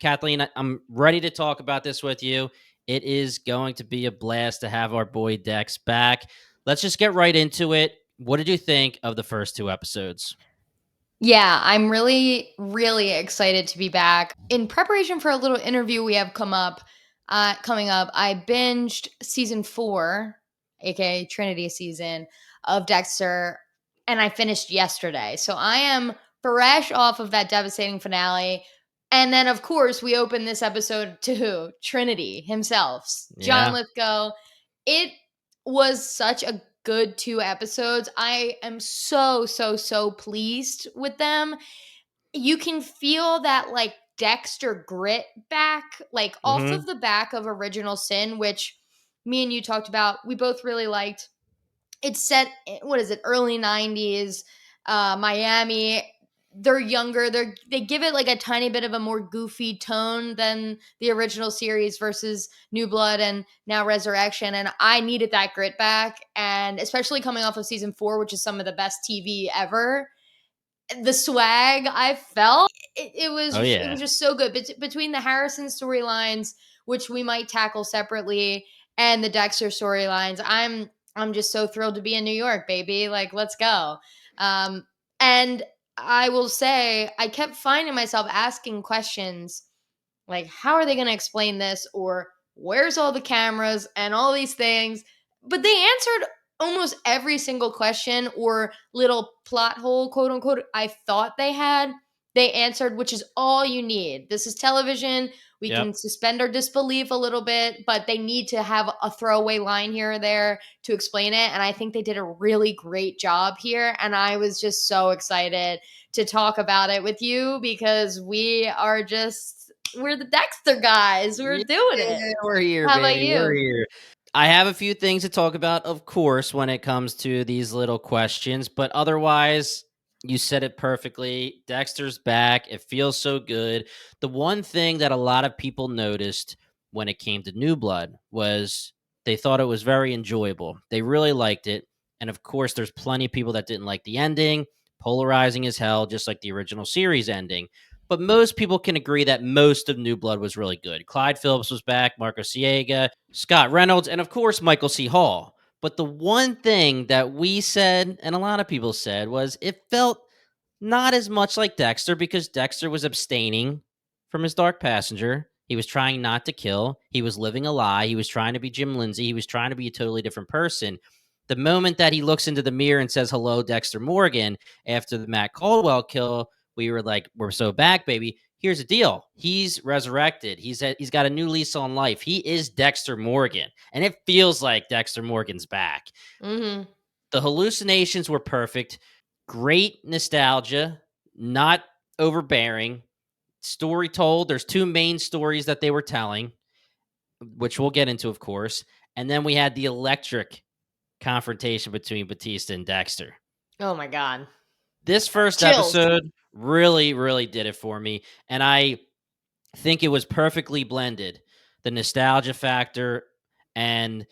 Kathleen, I'm ready to talk about this with you. It is going to be a blast to have our boy Dex back. Let's just get right into it. What did you think of the first two episodes? Yeah, I'm really, really excited to be back. In preparation for a little interview we have coming up, I binged season 4, aka Trinity season of Dexter, and I finished yesterday. So I am fresh off of that devastating finale. And then, of course, we open this episode to who? Trinity himself, John Yeah. Lithgow. It was such a good 2 episodes. I am so pleased with them. You can feel that like Dexter grit back, like off Mm-hmm. of the back of Original Sin, which me and you talked about. We both really liked. It's set, what is it, early 90s, Miami. They're younger. They give it like a tiny bit of a more goofy tone than the original series versus New Blood and now Resurrection. And I needed that grit back. And especially coming off of season 4, which is some of the best TV ever. The swag I felt, Oh it yeah. was just so good. Between the Harrison storylines, which we might tackle separately, and the Dexter storylines, I'm just so thrilled to be in New York, baby. Like, let's go. Um, and I will say, I kept finding myself asking questions like, how are they going to explain this? Or where's all the cameras and all these things? But they answered almost every single question or little plot hole, quote unquote, I thought they had. They answered, which is all you need. This is television. We Yep. can suspend our disbelief a little bit, but they need to have a throwaway line here or there to explain it. And I think they did a really great job here. And I was just so excited to talk about it with you because we're the Dexter guys. We're Yeah, doing it. we're here, How about baby. We're you? here. I have a few things to talk about, of course, when it comes to these little questions, but otherwise, you said it perfectly. Dexter's back. It feels so good. The one thing that a lot of people noticed when it came to New Blood was they thought it was very enjoyable. They really liked it. And of course, there's plenty of people that didn't like the ending, polarizing as hell, just like the original series ending. But most people can agree that most of New Blood was really good. Clyde Phillips was back, Marco Siega, Scott Reynolds, and of course, Michael C. Hall. But the one thing that we said, and a lot of people said, was it felt not as much like Dexter because Dexter was abstaining from his Dark Passenger. He was trying not to kill. He was living a lie. He was trying to be Jim Lindsay. He was trying to be a totally different person. The moment that he looks into the mirror and says, "Hello, Dexter Morgan," after the Matt Caldwell kill, we were like, we're so back, baby. Here's the deal. He's resurrected. He's got a new lease on life. He is Dexter Morgan. And it feels like Dexter Morgan's back. Mm-hmm. The hallucinations were perfect. Great nostalgia, not overbearing. Story told. There's two main stories that they were telling, which we'll get into, of course. And then we had the electric confrontation between Batista and Dexter. Oh my God. This first Chills. episode really did it for me. And I think it was perfectly blended. The nostalgia factor and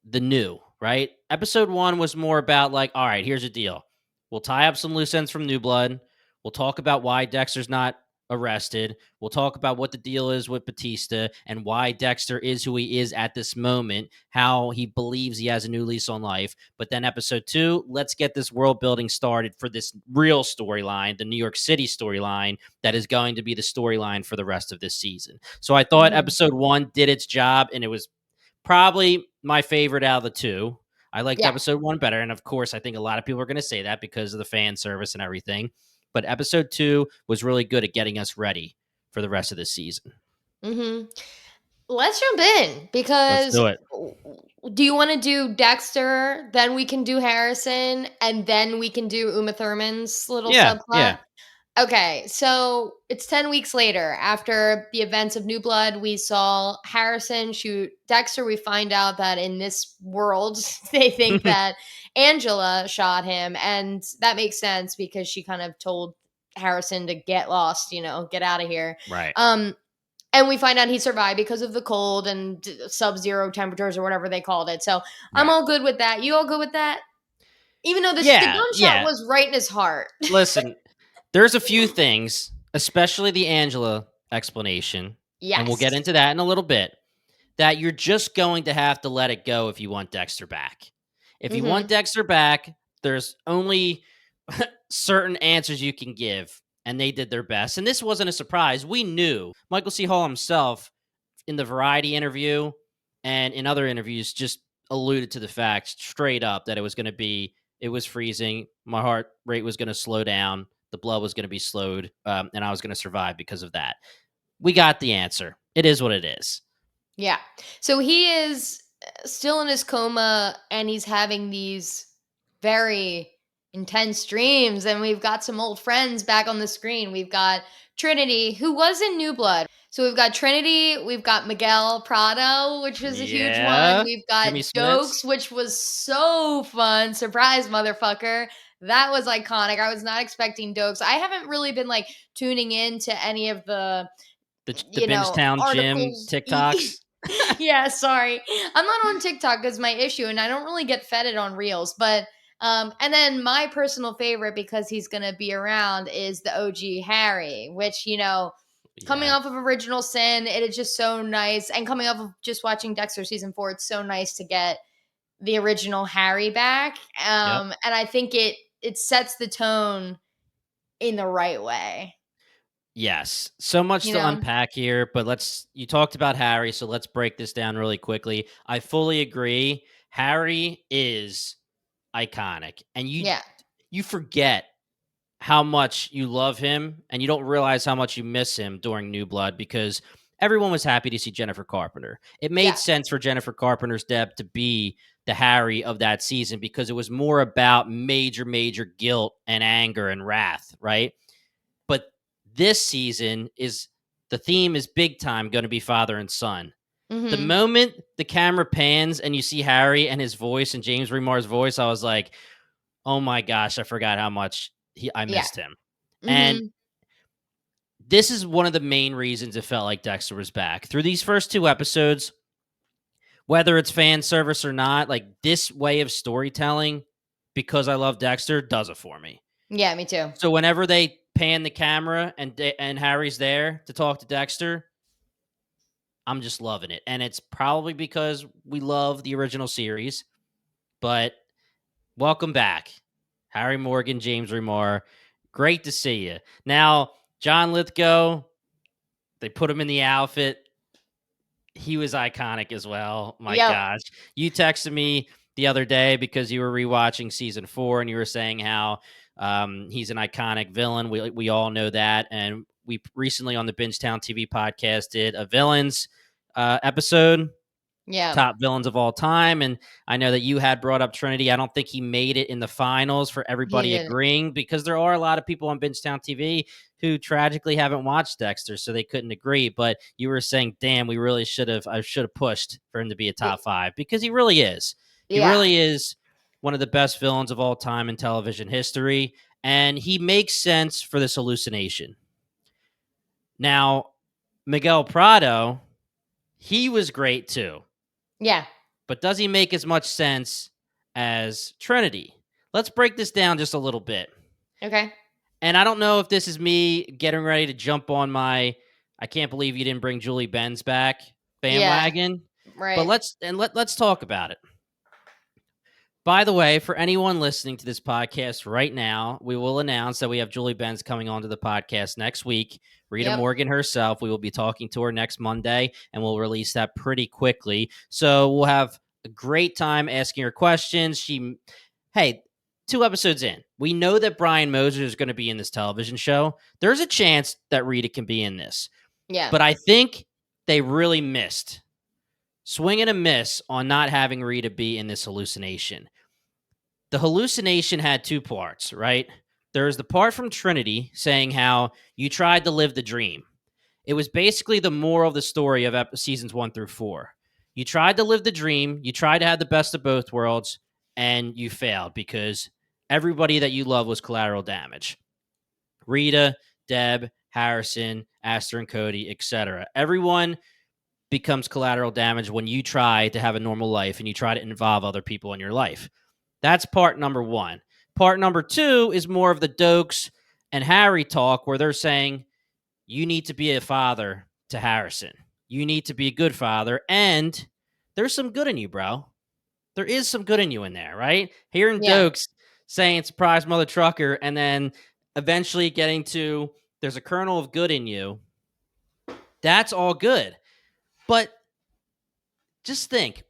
the new, right? Episode 1 was more about like, all right, here's the deal. We'll tie up some loose ends from New Blood. We'll talk about why Dexter's not arrested. We'll talk about what the deal is with Batista and why Dexter is who he is at this moment, how he believes he has a new lease on life. But then episode 2, let's get this world building started for this real storyline, the New York City storyline that is going to be the storyline for the rest of this season. So I thought Mm-hmm. episode 1 did its job, and it was probably my favorite out of the two. I liked Yeah. episode 1 better. And of course, I think a lot of people are going to say that because of the fan service and everything. But episode 2 was really good at getting us ready for the rest of the season. Mm-hmm. Let's jump in Let's because do it. do you want to do Dexter? Then we can do Harrison, and then we can do Uma Thurman's little Yeah, subplot. yeah. Okay, so it's 10 weeks later. After the events of New Blood, we saw Harrison shoot Dexter. We find out that in this world, they think that Angela shot him. And that makes sense because she kind of told Harrison to get lost, get out of here. Right. Um, and we find out he survived because of the cold and sub-zero temperatures or whatever they called it. So I'm Right. all good with that. You all good with that? Even though the Yeah, gunshot yeah. was right in his heart. Listen, there's a few things, especially the Angela explanation, and we'll get Yes. into that in a little bit, that you're just going to have to let it go if you want Dexter back. If you want Mhm. Dexter back, there's only certain answers you can give, and they did their best. And this wasn't a surprise. We knew Michael C. Hall himself in the Variety interview and in other interviews just alluded to the fact straight up that it was freezing. My heart rate was going to slow down. The blood was going to be slowed, and I was going to survive because of that. We got the answer. It is what it is. Yeah. So he is still in his coma and he's having these very intense dreams. And we've got some old friends back on the screen. We've got Trinity, who was in New Blood. So we've got Trinity, we've got Miguel Prado, which was a huge one. Yeah. We've got Jimmy Smits. Dokes, which was so fun. Surprise, motherfucker. That was iconic. I was not expecting Dokes. I haven't really been like tuning into any of the The Bingetown Gym articles. TikToks. Yeah, sorry. I'm not on TikTok is my issue, and I don't really get fed it on Reels. But and then my personal favorite because he's gonna be around is the OG Harry, which coming Yeah. off of Original Sin, it is just so nice, and coming off of just watching Dexter season 4, it's so nice to get the original Harry back. Yep. And I think it sets the tone in the right way. Yes. So much You to know? unpack here, but you talked about Harry, so let's break this down really quickly. I fully agree. Harry is iconic. And Yeah. you forget how much you love him and you don't realize how much you miss him during New Blood because everyone was happy to see Jennifer Carpenter. It made Yeah. sense for Jennifer Carpenter's Deb to be the Harry of that season because it was more about major guilt and anger and wrath, right? But this season is the theme is big time going to be father and son. The Mhm. moment the camera pans and you see Harry and his voice and James Remar's voice, I was like, "Oh my gosh, I forgot how much I Yeah. missed him." And Mhm. this is one of the main reasons it felt like Dexter was back. Through these first 2 episodes, whether it's fan service or not, like this way of storytelling, because I love Dexter, does it for me. Yeah, me too. So whenever they pan the camera and Harry's there to talk to Dexter, I'm just loving it. And it's probably because we love the original series, but welcome back. Harry Morgan, James Remar. Great to see you. Now, John Lithgow, they put him in the outfit. He was iconic as well. My Yep. gosh. You texted me the other day because you were rewatching season 4 and you were saying how he's an iconic villain. We all know that. And we recently on the Bingetown TV podcast did a villains episode, Yeah. top villains of all time. And I know that you had brought up Trinity. I don't think he made it in the finals for He everybody didn't. agreeing because there are a lot of people on Bingetown TV who tragically haven't watched Dexter, so they couldn't agree. But you were saying, damn, I should have pushed for him to be a top 5 because he really is. He Yeah. really is one of the best villains of all time in television history. And he makes sense for this hallucination. Now, Miguel Prado, he was great too. Yeah. But does he make as much sense as Trinity? Let's break this down just a little bit. Okay. And I don't know if this is me getting ready to jump on my I can't believe you didn't bring Julie Benz back Yeah. bandwagon, but Right. let's talk about it. By the way, for anyone listening to this podcast right now, we will announce that we have Julie Benz coming onto the podcast next week. Rita Yep. Morgan herself. We will be talking to her next Monday, and we'll release that pretty quickly. So we'll have a great time asking her questions. Hey, 2 episodes in, we know that Brian Moser is going to be in this television show. There's a chance that Rita can be in this, Yeah. but I think they really missed. Swing and a miss on not having Rita be in this hallucination. The hallucination had 2 parts, right? There's the part from Trinity saying how you tried to live the dream. It was basically the moral of the story of seasons 1 through 4. You tried to live the dream, you tried to have the best of both worlds, and you failed because everybody that you love was collateral damage. Rita, Deb, Harrison, Aster and Cody, etc. Everyone becomes collateral damage when you try to have a normal life and you try to involve other people in your life. That's part number 1. Part number 2 is more of the Dokes and Harry talk where they're saying, you need to be a father to Harrison. You need to be a good father. And there's some good in you, bro. There is some good in you in there, right? Hearing Yeah. Dokes saying surprise mother trucker and then eventually getting to there's a kernel of good in you. That's all good. But just think,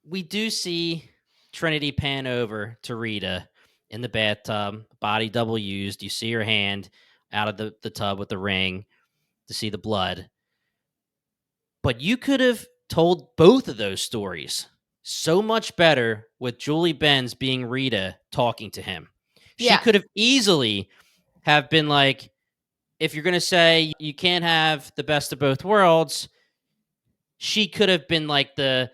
we do see Trinity pan over to Rita in the bathtub, body double used. You see her hand out of the tub with the ring to see the blood. But you could have told both of those stories so much better with Julie Benz being Rita talking to him. She Yeah. could have easily have been like, if you're going to say you can't have the best of both worlds, she could have been like the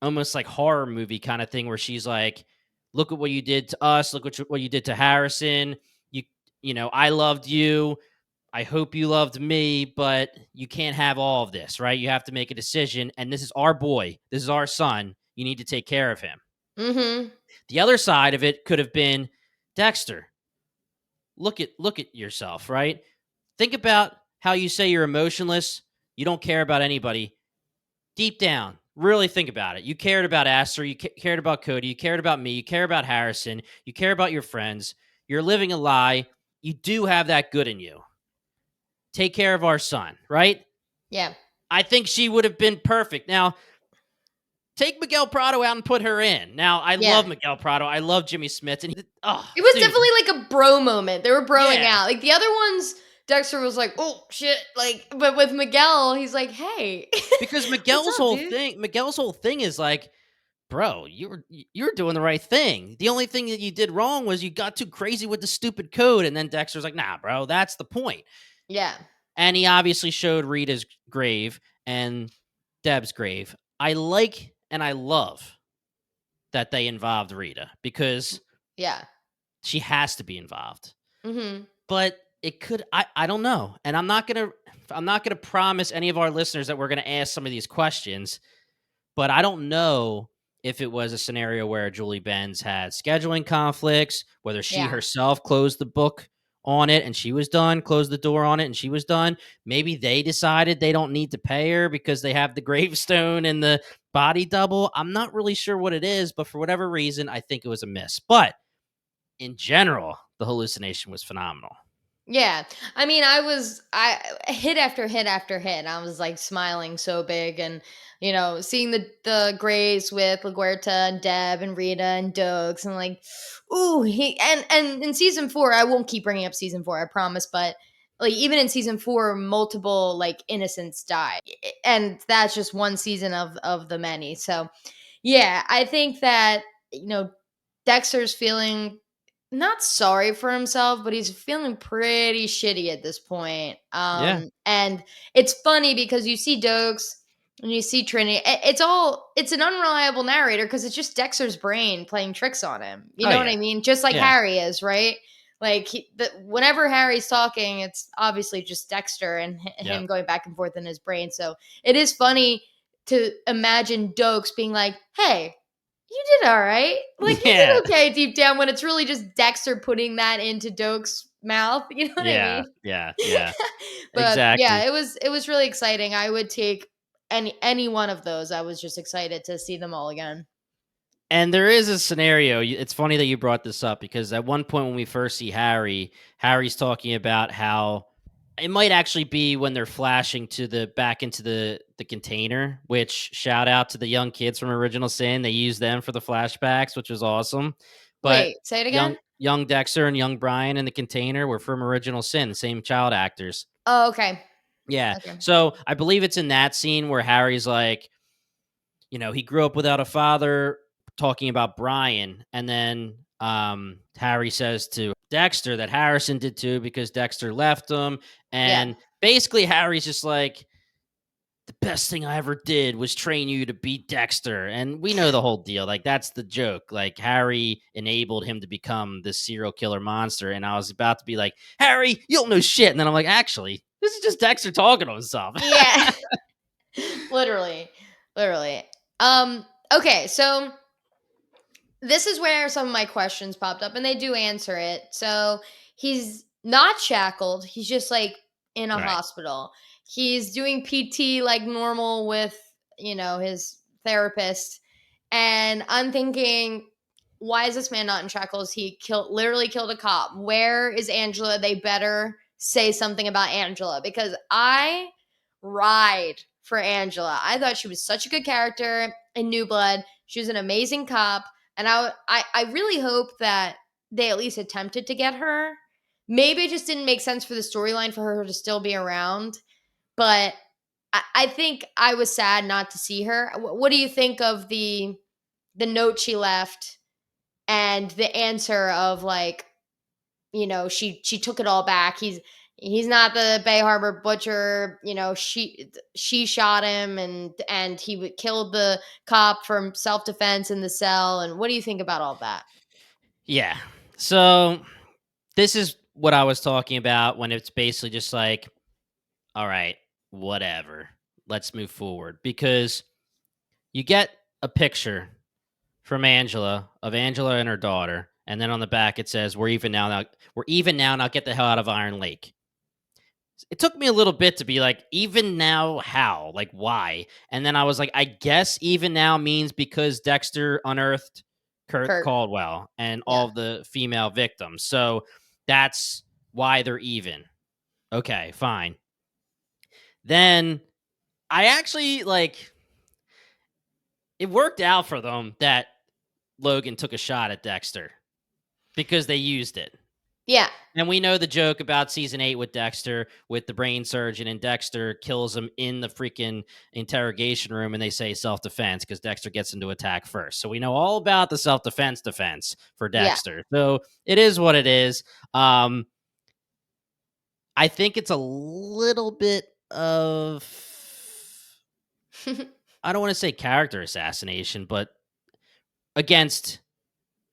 almost like horror movie kind of thing where she's like, look at what you did to us. Look what you did to Harrison. You, I loved you. I hope you loved me, but you can't have all of this, right? You have to make a decision. And this is our boy. This is our son. You need to take care of him. Mm-hmm. The other side of it could have been Dexter. Look at yourself, right? Think about how you say you're emotionless. You don't care about anybody. Deep down, really think about it. You cared about Astor. You cared about Cody. You cared about me. You care about Harrison. You care about your friends. You're living a lie. You do have that good in you. Take care of our son, right? Yeah. I think she would have been perfect. Now, take Miguel Prado out and put her in. Now, I Yeah. love Miguel Prado. I love Jimmy Smits. And It was dude, definitely like a bro moment. They were broing yeah. out. Like the other ones, Dexter was like, "Oh shit!" Like, but with Miguel, he's like, "Hey, Because what's up, dude?" Miguel's whole thing is like, bro, you're doing the right thing. The only thing that you did wrong was you got too crazy with the stupid code. And then Dexter's like, nah, bro, that's the point. Yeah. And he obviously showed Rita's grave and Deb's grave. I like and I love that they involved Rita because Yeah. she has to be involved. Mm-hmm. But it could I don't know. And I'm not gonna promise any of our listeners that we're gonna ask some of these questions, but I don't know if it was a scenario where Julie Benz had scheduling conflicts, whether she Yeah. herself closed the book on it and she was done, closed the door on it and she was done. Maybe they decided they don't need to pay her because they have the gravestone and the body double. I'm not really sure what it is, but for whatever reason, I think it was a miss. But in general, the hallucination was phenomenal. Yeah. I mean, I hit after hit after hit. I was like smiling so big and seeing the Grays with LaGuerta and Deb and Rita and Dokes and like ooh, he and in season 4, I won't keep bringing up season 4, I promise, but like even in season 4 multiple like innocents die. And that's just one season of the many. So, yeah, I think that Dexter's feeling not sorry for himself, but he's feeling pretty shitty at this point. Yeah. And it's funny because you see Dokes and you see Trinity. It's an unreliable narrator because it's just Dexter's brain playing tricks on him. You Oh know what yeah. I mean? Just like Yeah. Harry is, right? Like whenever Harry's talking, it's obviously just Dexter and Yep. him going back and forth in his brain. So it is funny to imagine Dokes being like, "Hey, you did all right. Like you Yeah. did okay deep down," when it's really just Dexter putting that into Doke's mouth. You know what I Yeah. mean? Yeah. Yeah. But yeah, Exactly. it was really exciting. I would take any one of those. I was just excited to see them all again. And there is a scenario. It's funny that you brought this up because at one point when we first see Harry, Harry's talking about how it might actually be when they're flashing to the back into the container. Which shout out to the young kids from Original Sin. They used them for the flashbacks, which was awesome. But Wait, say it young again. young Dexter and young Brian in the container were from Original Sin, the same child actors. Oh, okay. Yeah. Okay. So I believe it's in that scene where Harry's like, he grew up without a father, talking about Brian. And then Harry says to Dexter that Harrison did too because Dexter left him. Yeah. And basically, Harry's just like, the best thing I ever did was train you to beat Dexter. And we know the whole deal. Like, that's the joke. Like, Harry enabled him to become this serial killer monster. And I was about to be like, Harry, you don't know shit. And then I'm like, actually, this is just Dexter talking to himself. Yeah. Literally. Literally. Okay, so this is where some of my questions popped up and they do answer it. So he's not shackled. He's just like in a Right. hospital. He's doing PT like normal with, his therapist. And I'm thinking, why is this man not in shackles? He literally killed a cop. Where is Angela? They better say something about Angela, because I ride for Angela. I thought she was such a good character in New Blood. She was an amazing cop. And I really hope that they at least attempted to get her. Maybe it just didn't make sense for the storyline for her to still be around. But I think I was sad not to see her. What do you think of the note she left and the answer of, like, she took it all back. He's not the Bay Harbor butcher. She shot him, and he killed the cop from self defense in the cell. And what do you think about all that? Yeah. So this is what I was talking about when it's basically just like, all right, whatever. Let's move forward because you get a picture from Angela of Angela and her daughter, and then on the back it says, "We're even now. Now we're even now. Now get the hell out of Iron Lake." It took me a little bit to be like, even now, how? Like, why? And then I was like, I guess even now means because Dexter unearthed Kurt Kurt. Caldwell and all Yeah. of the female victims. So that's why they're even. Okay, fine. Then I actually like it worked out for them that Logan took a shot at Dexter because they used it. Yeah. And we know the joke about season 8 with Dexter, with the brain surgeon, and Dexter kills him in the freaking interrogation room, and they say self-defense because Dexter gets into attack first. So we know all about the self-defense for Yeah. Dexter. So it is what it is. I think it's a little bit of, I don't want to say character assassination, but against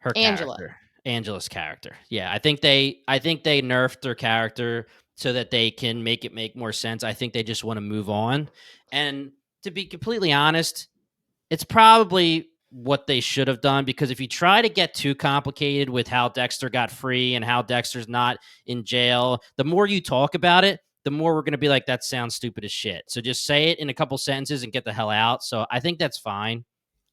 her Angela. character, Angela's character. Yeah, I think they nerfed her character so that they can make it make more sense. I think they just want to move on. And to be completely honest, it's probably what they should have done because if you try to get too complicated with how Dexter got free and how Dexter's not in jail, the more you talk about it, the more we're going to be like, that sounds stupid as shit. So just say it in a couple sentences and get the hell out. So I think that's fine.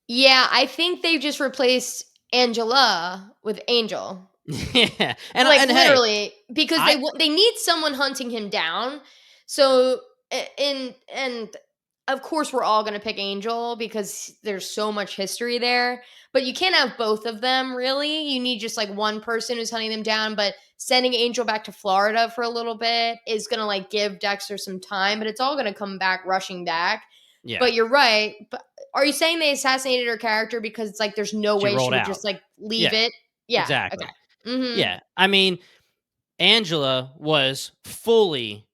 Yeah, I think they've just replaced Angela with Angel. Yeah. And Like, and hey, literally, because I they need someone hunting him down. So, and of course we're all going to pick Angel because there's so much history there, but you can't have both of them really. You need just like one person who's hunting them down, but sending Angel back to Florida for a little bit is going to like give Dexter some time, but it's all going to come back rushing back. yeah, But you're right. But are you saying they assassinated her character because it's like there's no she way she rolled would out. just like leave Yeah, it? Yeah. Okay. exactly. Mhm. Yeah. I mean, Angela was fully,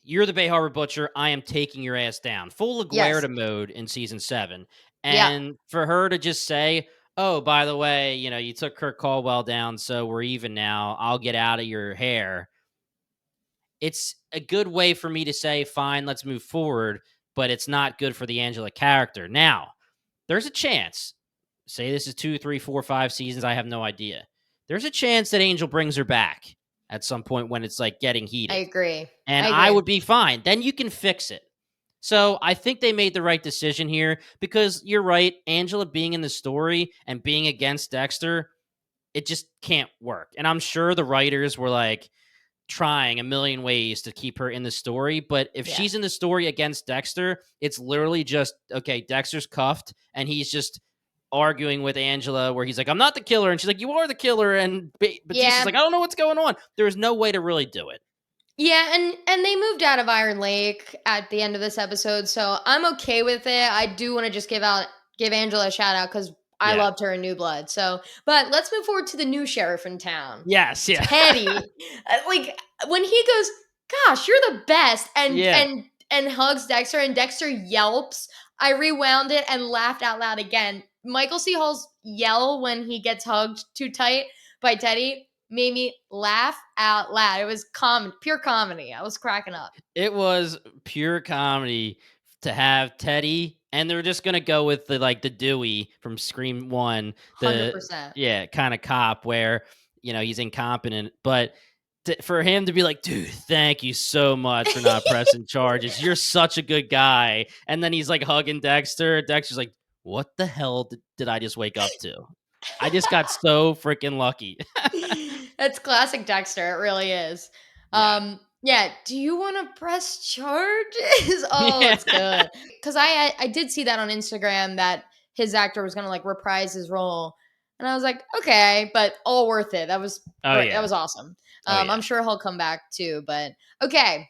you're the Bay Harbor Butcher. I am taking your ass down. Full Yes. Laguerta mode in season 7. Yeah. And for her to just say, oh, by the way, you took Kurt Caldwell down, so we're even now. I'll get out of your hair. It's a good way for me to say, fine, let's move forward, but it's not good for the Angela character. Now, there's a chance. Say this is 2, 3, 4, 5 seasons. I have no idea. There's a chance that Angel brings her back at some point when it's like getting I heated. agree. And I I agree. would be fine. Then you can fix it. So I think they made the right decision here because you're right. Angela being in the story and being against Dexter, it just can't work. And I'm sure the writers were like trying a million ways to keep her in the story. But if Yeah. she's in the story against Dexter, it's literally just, okay, Dexter's cuffed and he's just arguing with Angela where he's like, I'm not the killer. And she's like, you are the killer. And Batista's Yeah. like, I don't know what's going on. There's no way to really do it. Yeah, and they moved out of Iron Lake at the end of this episode, so I'm okay with it. I do want to just give Angela a shout out cuz I Yeah. loved her in New Blood. So, but let's move forward to the new sheriff in town. Yes. Yeah. Teddy. Like when he goes, "Gosh, you're the best." And Yeah. hugs Dexter and Dexter yelps. I rewound it and laughed out loud again. Michael C. Hall's yell when he gets hugged too tight by Teddy made me laugh out loud. It was pure comedy. I was cracking up. It was pure comedy to have Teddy, and they're just gonna go with the Dewey from Scream One, the 100%. yeah kind of cop where he's incompetent, but for him to be like, dude, thank you so much for not pressing charges. You're such a good guy. And then he's like hugging Dexter. Dexter's like, what the hell did I just wake up to? I just got so freaking lucky. That's classic Dexter. It really is. Yeah. Yeah. Do you want to press charges? Oh, Yeah. it's good. Because I did see that on Instagram that his actor was gonna like reprise his role, and I was like, okay, but all worth it. That was Oh, great. That yeah. was awesome. Oh, I'm yeah. sure he'll come back too. But okay,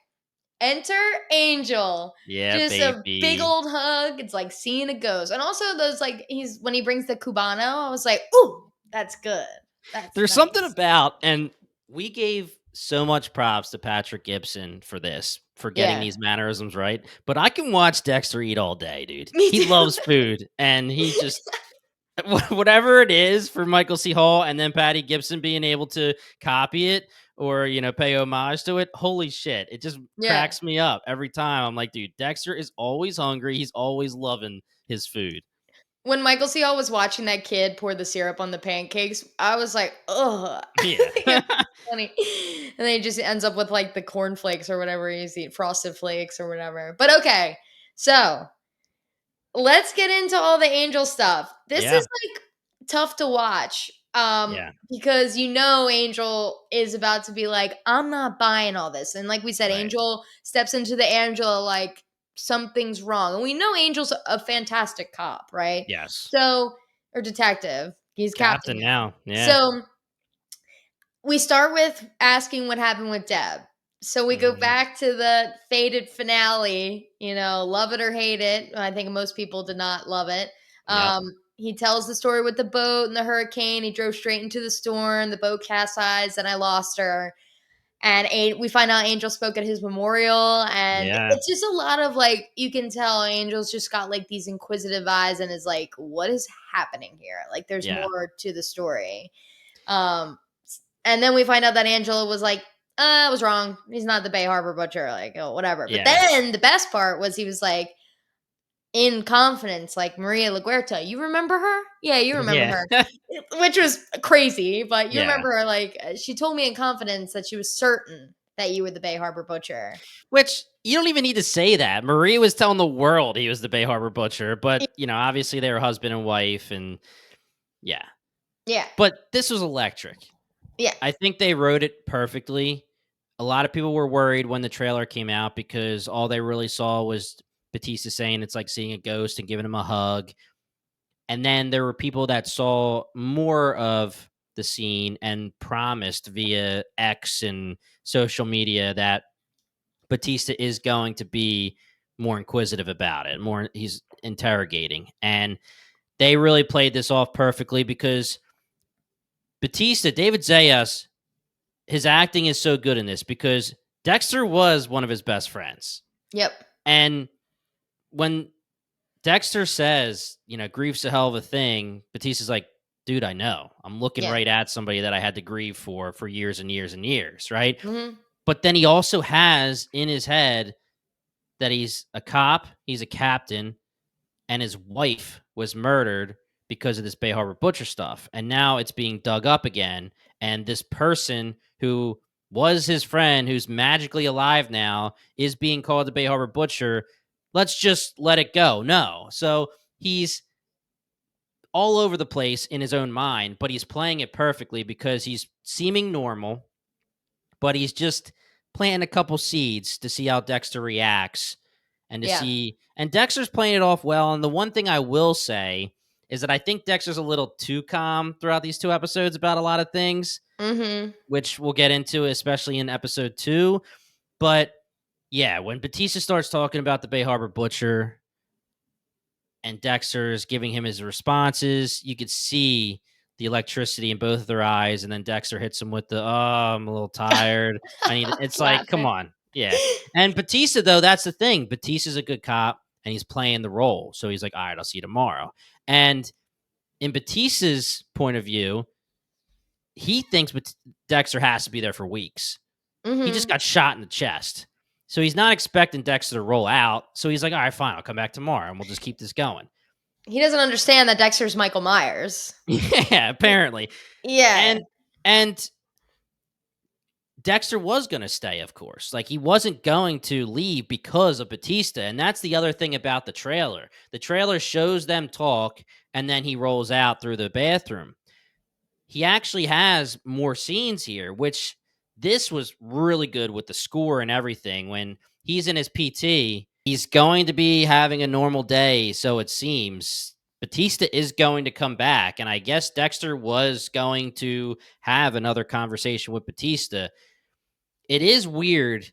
enter Angel. Yeah, Just a big baby. old hug. It's like seeing a ghost. And also those like he's when he brings the Cubano, I was like, ooh, that's good. That's There's something nice. about, and we gave so much props to Patrick Gibson for this, for getting Yeah. these mannerisms right. But I can watch Dexter eat all day, dude. Me He too. loves food, and he just whatever it is for Michael C. Hall, and then Patty Gibson being able to copy it or pay homage to it. Holy shit! It just Yeah. cracks me up every time. I'm like, dude, Dexter is always hungry. He's always loving his food. When Michael C. Hall was watching that kid pour the syrup on the pancakes, I was like, ugh. Yeah. It's funny. And then he just ends up with like the cornflakes or whatever he's eating, frosted flakes or whatever. But okay. So let's get into all the angel stuff. This Yeah. is like tough to watch. Yeah. Because Angel is about to be like, I'm not buying all this. And like we said, Right. Angel steps into the Angela like something's wrong. And we know Angel's a fantastic cop, right? Yes. So or detective. He's captain Captain now. now. Yeah. So we start with asking what happened with Deb. So we go Mhm. back to the fated finale, love it or hate it. I think most people did not love it. Yep. He tells the story with the boat and the hurricane. He drove straight into the storm. The boat capsized, and I lost her. And we find out Angel spoke at his memorial, and Yeah. it's just a lot of like you can tell Angel's just got like these inquisitive eyes and is like, what is happening here? Like, there's Yeah. more to the story. Um, and then we find out that Angela was like, I was wrong. He's not the Bay Harbor butcher, like, oh, whatever. But Yeah. then the best part was he was like, in confidence, like Maria LaGuerta. You remember her? Yeah, you remember Yeah. her. Which was crazy, but you Yeah. remember her like she told me in confidence that she was certain that you were the Bay Harbor butcher. Which you don't even need to say that. Marie was telling the world he was the Bay Harbor butcher, but obviously they were husband and wife, and yeah. Yeah. But this was electric. Yeah. I think they wrote it perfectly. A lot of people were worried when the trailer came out because all they really saw was Batista saying it's like seeing a ghost and giving him a hug. And then there were people that saw more of the scene and promised via X and social media that Batista is going to be more inquisitive about it. He's interrogating. And they really played this off perfectly because Batista, David Zayas, his acting is so good in this because Dexter was one of his best friends. Yep. And when Dexter says, grief's a hell of a thing, Batista's like, dude, I know. I'm looking Yeah. right at somebody that I had to grieve for years and years and years, right? Mm-hmm. But then he also has in his head that he's a cop, he's a captain, and his wife was murdered because of this Bay Harbor butcher stuff. And now it's being dug up again. And this person who was his friend, who's magically alive now, is being called the Bay Harbor butcher. Let's just let it go. No. So he's all over the place in his own mind, but he's playing it perfectly because he's seeming normal, but he's just planting a couple seeds to see how Dexter reacts and to Yeah. see. And Dexter's playing it off well. And the one thing I will say is that I think Dexter's a little too calm throughout these 2 episodes about a lot of things, Mm-hmm. which we'll get into, especially in episode 2. But yeah, when Batista starts talking about the Bay Harbor butcher and Dexter's giving him his responses, you could see the electricity in both of their eyes, and then Dexter hits him with the, "Oh, I'm a little tired. I need." It's like, come Classic. on, yeah. And Batista, though, that's the thing. Batista's a good cop, and he's playing the role, so he's like, "All right, I'll see you tomorrow." And in Batista's point of view, he thinks Dexter has to be there for weeks. He just Mm-hmm. got shot in the chest, so he's not expecting Dexter to roll out. So he's like, "All right, fine, I'll come back tomorrow, and we'll just keep this going." He doesn't understand that Dexter's Michael Myers. Yeah, apparently. Yeah. And Dexter was going to stay, of course. Like, he wasn't going to leave because of Batista. And that's the other thing about the trailer. The trailer shows them talk, and then he rolls out through the bathroom. He actually has more scenes here, which this was really good with the score and everything. When he's in his PT, he's going to be having a normal day, so it seems. Batista is going to come back, and I guess Dexter was going to have another conversation with Batista. It is weird.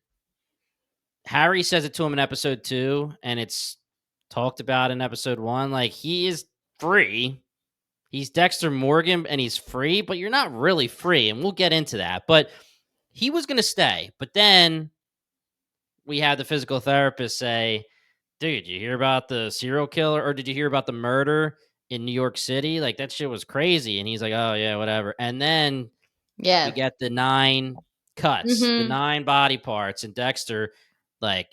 Harry says it to him in episode 2, and it's talked about in episode 1. Like, he is free. He's Dexter Morgan and he's free, but you're not really free. And we'll get into that. But he was going to stay. But then we had the physical therapist say, dude, did you hear about the serial killer, or did you hear about the murder in New York City? Like, that shit was crazy. And he's like, oh, yeah, whatever. And then we Yeah. get the 9 cuts, the Hmm. 9 body parts. And Dexter, like,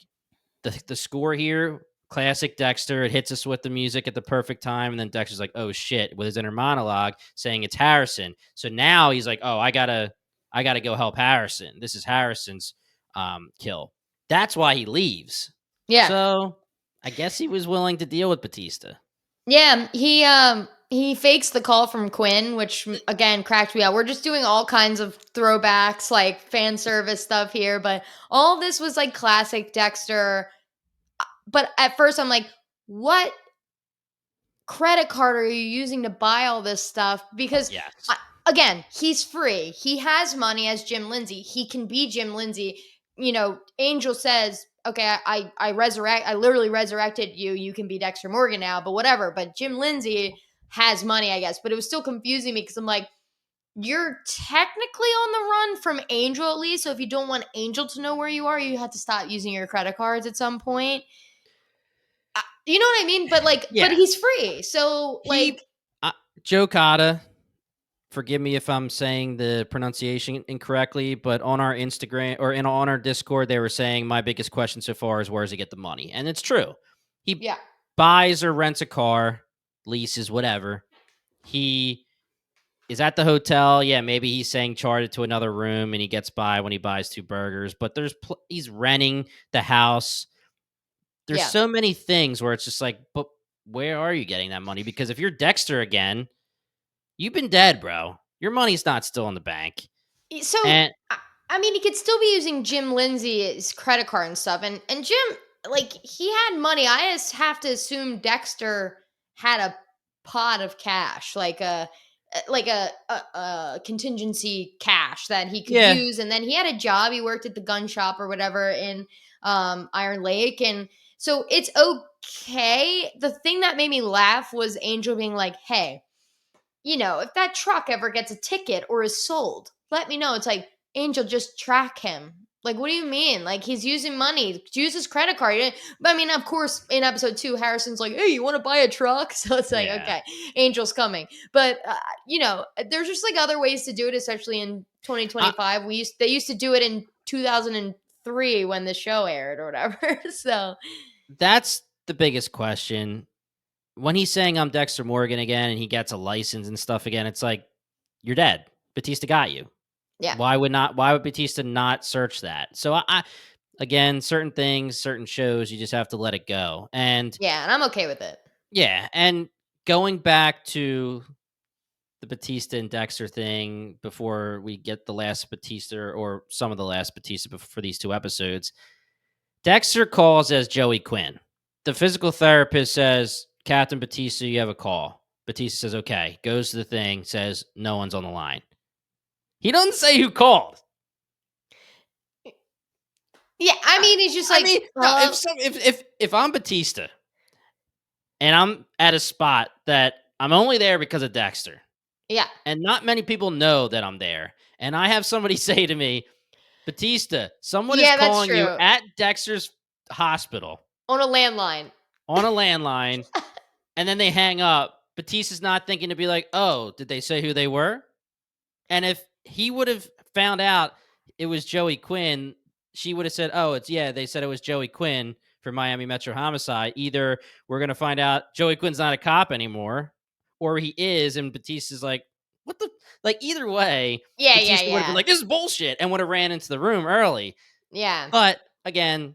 the score here, classic Dexter. It hits us with the music at the perfect time, and then Dexter's like, "Oh shit!" with his inner monologue saying it's Harrison. So now he's like, "Oh, I gotta go help Harrison. This is Harrison's kill." That's why he leaves. Yeah. So I guess he was willing to deal with Batista. Yeah, he fakes the call from Quinn, which again cracked me out. We're just doing all kinds of throwbacks, like fan service stuff here, but all this was like classic Dexter. But at first, I'm like, what credit card are you using to buy all this stuff? Because Yes. again, he's free. He has money as Jim Lindsay. He can be Jim Lindsay. You know, Angel says, "Okay, I literally resurrected you. You can be Dexter Morgan now." But whatever. But Jim Lindsay has money, I guess. But it was still confusing me because I'm like, you're technically on the run from Angel at least. So if you don't want Angel to know where you are, you have to stop using your credit cards at some point. You know what I mean? But like, but Yeah. he's free. So like, He Joe Cotta, forgive me if I'm saying the pronunciation incorrectly, but on our Instagram or on our Discord, they were saying my biggest question so far is where does he get the money? And it's true. He yeah, buys or rents a car, leases, whatever. He is at the hotel. Yeah, maybe he's saying chart it to another room and he gets by when he buys 2 burgers, but he's renting the house. There's yeah. so many things where it's just like, but where are you getting that money? Because if you're Dexter again, you've been dead, bro. Your money's not still in the bank. So And I mean, he could still be using Jim Lindsay's credit card and stuff, and Jim, like, he had money. I just have to assume Dexter had a pot of cash, like a contingency cash that he could yeah, use, and then he had a job. He worked at the gun shop or whatever in Iron Lake, and so it's okay. The thing that made me laugh was Angel being like, "Hey, you know, if that truck ever gets a ticket or is sold, let me know." It's like, Angel, just track him. Like, what do you mean? Like, he's using money. Use his credit card. But I mean, of course, in episode 2, Harrison's like, "Hey, you want to buy a truck?" So it's like, yeah. okay, Angel's coming. But you know, there's just like other ways to do it, especially in I, 2025. They used to do it in 2003 when the show aired or whatever. So that's the biggest question. When he's saying I'm Dexter Morgan again and he gets a license and stuff again, it's like you're dead. Batista got you. yeah, Why would Batista not search that? So I again, certain things, certain shows, you just have to let it go. And yeah, and I'm okay with it. yeah, and going back to the Batista and Dexter thing before we get the last Batista or some of the last Batista for these 2 episodes, Dexter calls as Joey Quinn. The physical therapist says, Captain Batista, you have a call. Batista says, okay. Goes to the thing, says, no one's on the line. He doesn't say who called. Yeah, I mean, it's just I like, mean, no, if I'm Batista and I'm at a spot that I'm only there because of Dexter, yeah, and not many people know that I'm there, and I have somebody say to me, Batista, someone is yeah, that's calling you true. at Dexter's hospital On a landline. on a landline, and then they hang up. Batista's not thinking to be like, oh, did they say who they were? And if he would have found out it was Joey Quinn, she would have said, oh, they said it was Joey Quinn for Miami Metro Homicide. Either we're going to find out Joey Quinn's not a cop anymore, or he is, and Batista's like, what the, like, either way, Yeah, yeah, Batista would have been yeah. like, this is bullshit, and would have ran into the room early. Yeah. But again,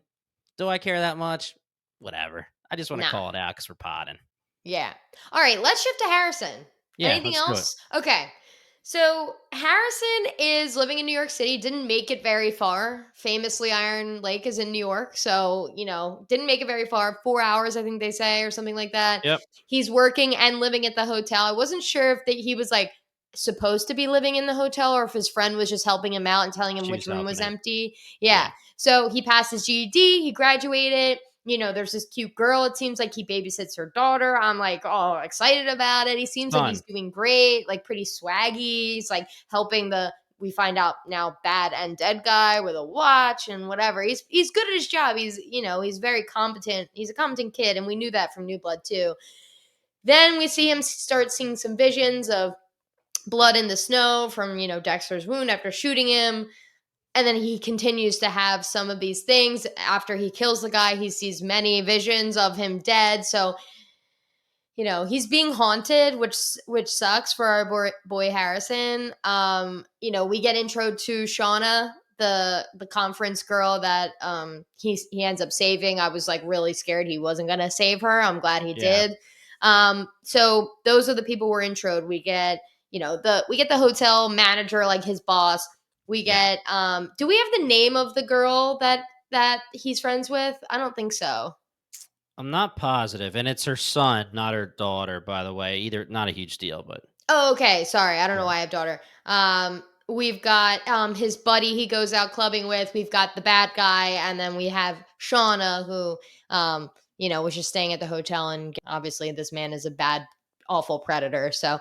do I care that much? Whatever. I just want to Nah. call it out because we're potting. Yeah. All right, let's shift to Harrison. Yeah, Anything let's do it. else? Okay. So Harrison is living in New York City, didn't make it very far. Famously, Iron Lake is in New York. So, didn't make it very far. 4 hours, I think they say, or something like that. Yep. He's working and living at the hotel. I wasn't sure if he was like supposed to be living in the hotel or if his friend was just helping him out and telling him She which was room helping was him. empty. Yeah. Yeah. So he passed his GED, he graduated. There's this cute girl. It seems like he babysits her daughter. I'm like, oh, excited about it. He seems like he's Fun. doing great, like pretty swaggy. He's like helping we find out now, bad and dead guy with a watch and whatever. He's good at his job. He's very competent. He's a competent kid, and we knew that from New Blood too. Then we see him start seeing some visions of blood in the snow from, Dexter's wound after shooting him. And then he continues to have some of these things after he kills the guy. He sees many visions of him dead. So, he's being haunted, which sucks for our boy Harrison. We get intro to Shauna, the conference girl that he ends up saving. I was like really scared he wasn't gonna save her. I'm glad he Yeah. did. So those are the people we're introed. We get the hotel manager, like his boss. We Yeah. get do we have the name of the girl that he's friends with? I don't think so. I'm not positive, and it's her son, not her daughter, by the way. Either not a huge deal, but Oh, okay. Sorry. I don't know yeah. why I have daughter. We've got his buddy he goes out clubbing with. We've got the bad guy, and then we have Shauna, who was just staying at the hotel, and obviously this man is a bad, awful predator. So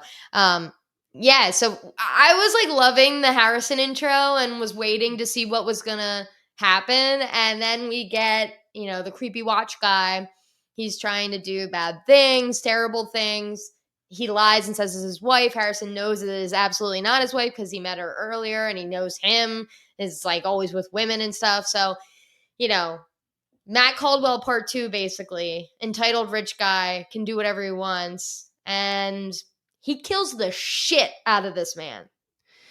yeah, so I was like loving the Harrison intro and was waiting to see what was gonna happen. And then we get, the creepy watch guy. He's trying to do bad things, terrible things. He lies and says it's his wife. Harrison knows it is absolutely not his wife because he met her earlier and he knows him is like always with women and stuff. So, you know, Matt Caldwell part two, basically, entitled rich guy, can do whatever he wants. And he kills the shit out of this man.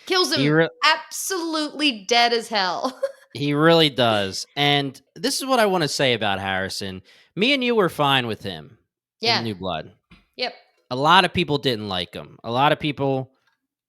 Kills He him re- absolutely dead as hell. he really does. And this is what I want to say about Harrison. Me and you were fine with him in Yeah. New Blood. Yep. A lot of people didn't like him. A lot of people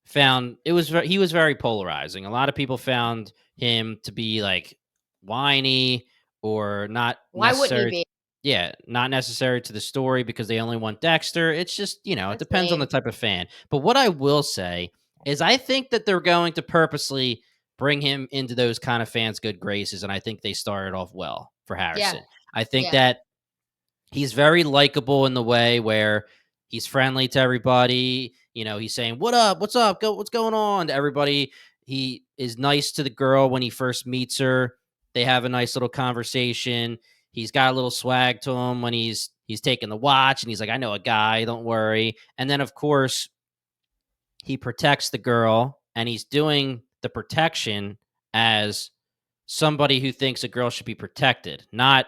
found he was very polarizing. A lot of people found him to be like whiny or not Why wouldn't he necessary. be? Yeah, not necessary to the story because they only want Dexter. It's just, it That's depends on the lame. type of fan. But what I will say is I think that they're going to purposely bring him into those kind of fans' good graces. And I think they started off well for Yeah. Harrison. I think Yeah. that he's very likable in the way where he's friendly to everybody. He's saying, "What up? What's up? What's going on?" to everybody. He is nice to the girl when he first meets her. They have a nice little conversation. He's got a little swag to him when he's taking the watch and he's like, "I know a guy, don't worry." And then of course, he protects the girl and he's doing the protection as somebody who thinks a girl should be protected, not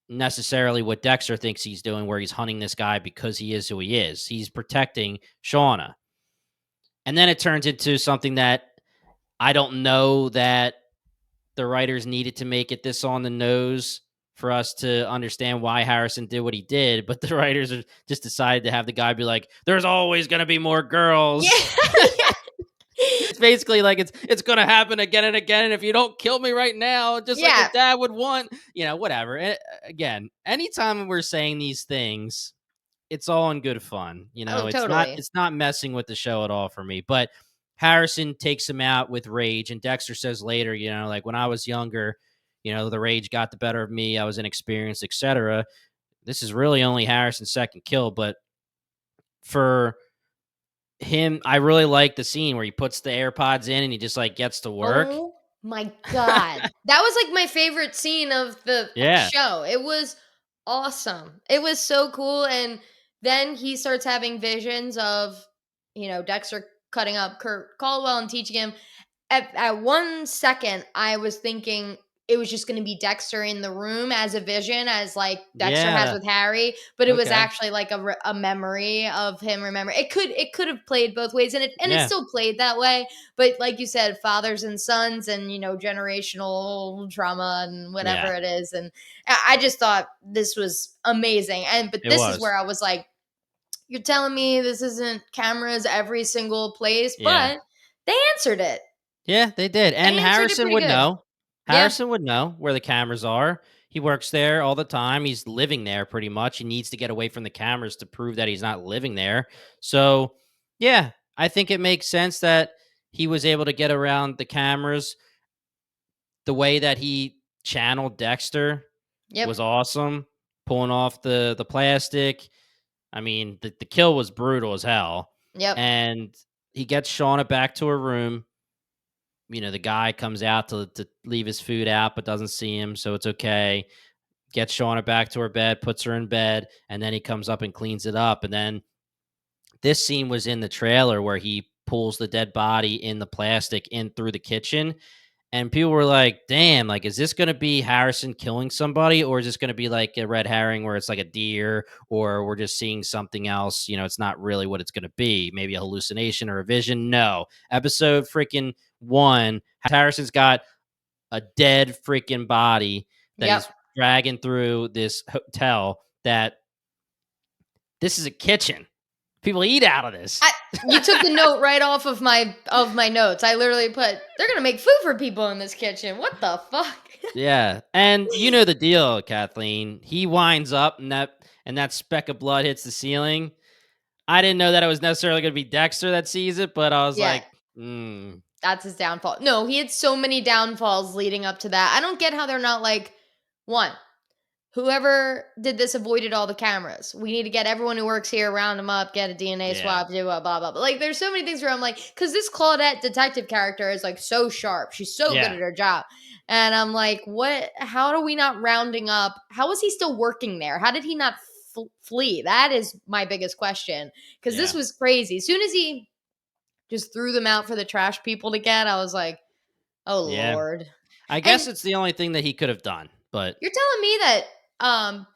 necessarily what Dexter thinks he's doing, where he's hunting this guy because he is who he is. He's protecting Shauna. And then it turns into something that I don't know that the writers needed to make it this on the nose for us to understand why Harrison did what he did, but the writers just decided to have the guy be like, "There's always going to be more Yeah. girls." Yeah. It's basically like it's going to happen again and again, and if you don't kill me right now, just like your Yeah. dad would want, whatever. Again, anytime we're saying these things, it's all in good fun. Oh, It's not totally. it's not messing with the show at all for me. But Harrison takes him out with rage, and Dexter says later, like when I was younger, the rage got the better of me. I was inexperienced, etc. This is really only Harrison's second kill, but for him, I really like the scene where he puts the AirPods in and he just like gets to work. Oh my god. That was like my favorite scene of the Yeah, show. It was awesome. It was so cool. And then he starts having visions of, Dexter cutting up Kurt Caldwell and teaching him. At 1 second, I was thinking it was just going to be Dexter in the room as a vision, as like Dexter has Yeah. with Harry, but it was Okay. actually like a memory of him. Remember, it could have played both ways, and it Yeah. still played that way. But like you said, fathers and sons, and generational trauma and Yeah. whatever it is, and I just thought this was amazing. And but It this is was. where I was like, you're telling me this isn't cameras every single place, Yeah. but they answered it. Yeah, they did. They And answered it Harrison pretty would good. know. Yeah. Harrison would know where the cameras are. He works there all the time. He's living there pretty much. He needs to get away from the cameras to prove that he's not living there. So, yeah, I think it makes sense that he was able to get around the cameras. The way that he channeled Dexter Yep. was awesome. Pulling off the plastic. I mean, the kill was brutal as hell. Yep. And he gets Shauna back to her room. The guy comes out to leave his food out, but doesn't see him, so it's okay. Gets Shauna back to her bed, puts her in bed, and then he comes up and cleans it up. And then this scene was in the trailer where he pulls the dead body in the plastic in through the kitchen. And people were like, damn, like, is this going to be Harrison killing somebody? Or is this going to be like a red herring where it's like a deer or we're just seeing something else? It's not really what it's going to be. Maybe a hallucination or a vision. No. Episode freaking 1, Harrison's got a dead freaking body that Yep. he's dragging through this hotel that this is a kitchen. People eat out of this. You took the note right off of my notes. I literally put, they're gonna make food for people in this kitchen. What the fuck? Yeah, and you know the deal, Kathleen. He winds up, and that speck of blood hits the ceiling. I didn't know that it was necessarily going to be Dexter that sees it, but I was Yeah, like, mm, that's his downfall. No, he had so many downfalls leading up to that. I don't get how they're not like, one, whoever did this avoided all the cameras. We need to get everyone who works here, round them up, get a DNA yeah, swab, do blah blah blah. But like, there's so many things where I'm like, because this Claudette detective character is like so sharp. She's so good yeah, at her job, and I'm like, what? How are we not rounding up? How is he still working there? How did he not flee? That is my biggest question. Because this yeah, was crazy. As soon as he just threw them out for the trash people to get, I was like, oh yeah. lord. I And guess it's the only thing that he could have done, but you're telling me that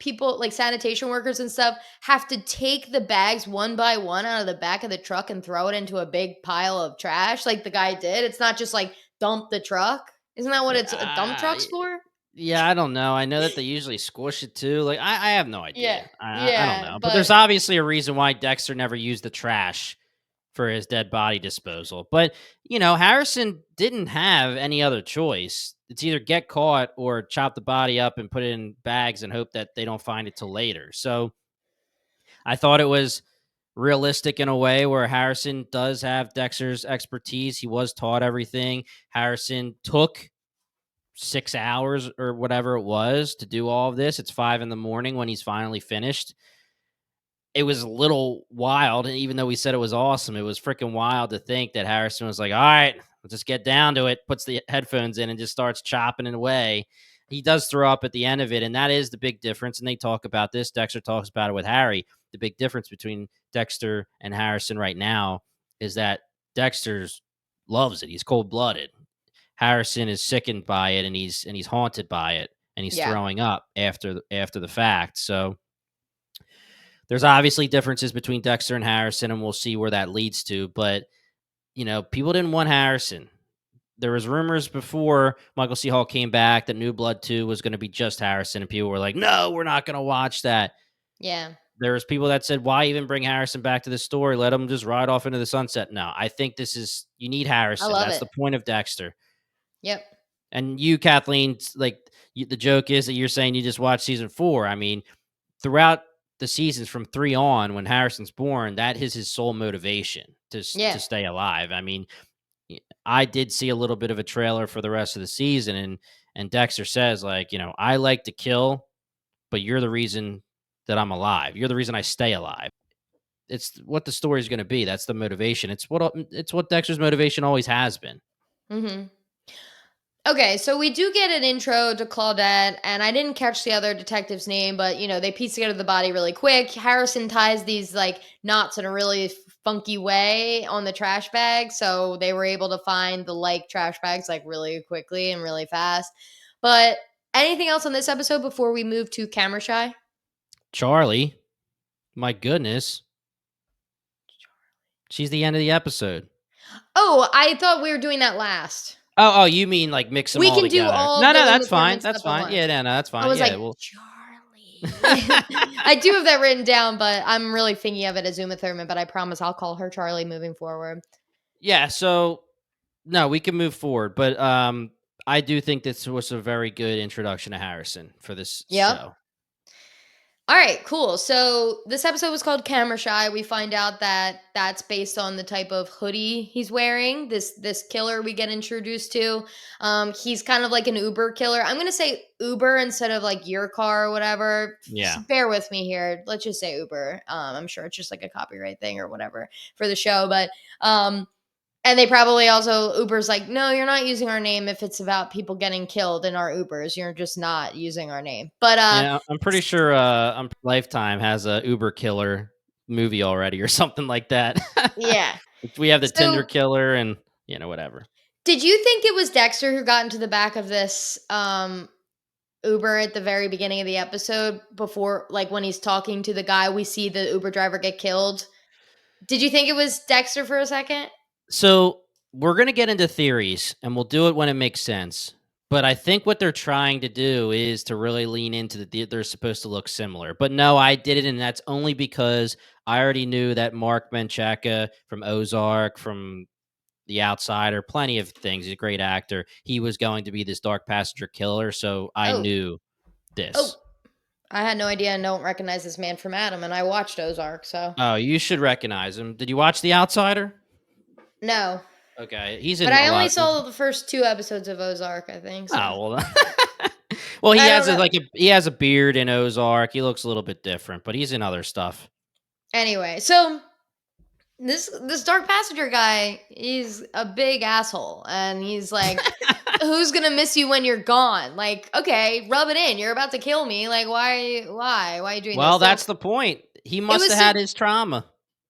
people like sanitation workers and stuff have to take the bags one by one out of the back of the truck and throw it into a big pile of trash like the guy did? It's not just like dump the truck. Isn't that what it's a dump truck's for? yeah, I don't know. I know that they usually squish it too. Like, I have no Yeah. idea. I don't Yeah, know, but but there's obviously a reason why Dexter never used the trash for his dead body disposal. But, Harrison didn't have any other choice. It's either get caught or chop the body up and put it in bags and hope that they don't find it till later. So I thought it was realistic in a way where Harrison does have Dexter's expertise. He was taught everything. Harrison took 6 hours or whatever it was to do all of this. It's 5 in the morning when he's finally finished. It was a little wild, and even though we said it was awesome, it was freaking wild to think that Harrison was like, "All right, let's just get down to it." Puts the headphones in and just starts chopping it away. He does throw up at the end of it, and that is the big difference. And they talk about this. Dexter talks about it with Harry. The big difference between Dexter and Harrison right now is that Dexter's loves it. He's cold blooded. Harrison is sickened by it, and he's haunted by it, and he's yeah. throwing up after the fact. So there's obviously differences between Dexter and Harrison, and we'll see where that leads to. But people didn't want Harrison. There was rumors before Michael C. Hall came back that New Blood 2 was going to be just Harrison, and people were like, "No, we're not going to watch that." Yeah. There was people that said, "Why even bring Harrison back to the story? Let him just ride off into the sunset." No, I think you need I Harrison. love That's it. the point of Dexter. Yep. And you, Kathleen, like the joke is that you're saying you just watched season 4. I mean, throughout the seasons from 3 on, when Harrison's born, that is his sole motivation to Yeah. stay alive. I mean, I did see a little bit of a trailer for the rest of the season, and Dexter says, like, I like to kill, but you're the reason that I'm alive. You're the reason I stay alive. It's what the story's going to be. That's the motivation. It's what Dexter's motivation always has been. Mhm. Okay, so we do get an intro to Claudette, and I didn't catch the other detective's name, but they piece together the body really quick. Harrison ties these like knots in a really funky way on the trash bag, so they were able to find the like trash bags like really quickly and really fast. But anything else on this episode before we move to camera shy? Charlie, my goodness, she's the end of the episode. Oh, I thought we were doing that last. Oh, you mean like mix them We all can do together? all No, of no, the Uma that's fine. Thurman That's stuff at fine. Yeah, once. no, no, that's I fine. was Yeah, like, well. Charlie. I do have that written down, but I'm really thinking of it as Uma Thurman, but I promise I'll call her Charlie moving forward. Yeah, so no, we can move forward, but I do think this was a very good introduction to Harrison for this Yep. show. All right, cool. So this episode was called Camera Shy. We find out that that's based on the type of hoodie he's wearing. This killer we get introduced to. He's kind of like an Uber killer. I'm gonna say Uber instead of like your car or whatever. Yeah. Just bear with me here. Let's just say Uber. I'm sure it's just like a copyright thing or whatever for the show, but and they probably also Uber's like, no, you're not using our name if it's about people getting killed in our Ubers. You're just not using our name. But Yeah, I'm pretty sure Lifetime has a Uber killer movie already or something like that. yeah. We have the Tinder So killer and whatever. did you think it was Dexter who got into the back of this Uber at the very beginning of the episode before, like when he's talking to the guy, we see the Uber driver get killed? Did you think it was Dexter for a second? So we're gonna get into theories, and we'll do it when it makes sense. But I think what they're trying to do is to really lean into they're supposed to look similar. But no, I did it, and that's only because I already knew that Mark Menchaca from Ozark, from The Outsider, plenty of things. He's a great actor. He was going to be this dark passenger killer, so I Oh, knew oh, this. I had no idea and don't recognize this man from Adam, and I watched Ozark, so Oh, you should recognize him. Did you watch The Outsider? no. Okay, he's But in a I only lot. saw the first 2 episodes of Ozark, I think. So Oh well. Well, he I don't has know. he has a beard in Ozark. He looks a little bit different, but he's in other stuff. Anyway, so this dark passenger guy, he's a big asshole, and he's like, "Who's gonna miss you when you're gone?" Like, okay, rub it in. You're about to kill me. Like, why are you doing Well, this? So that's the point. He it must was have so had his trauma.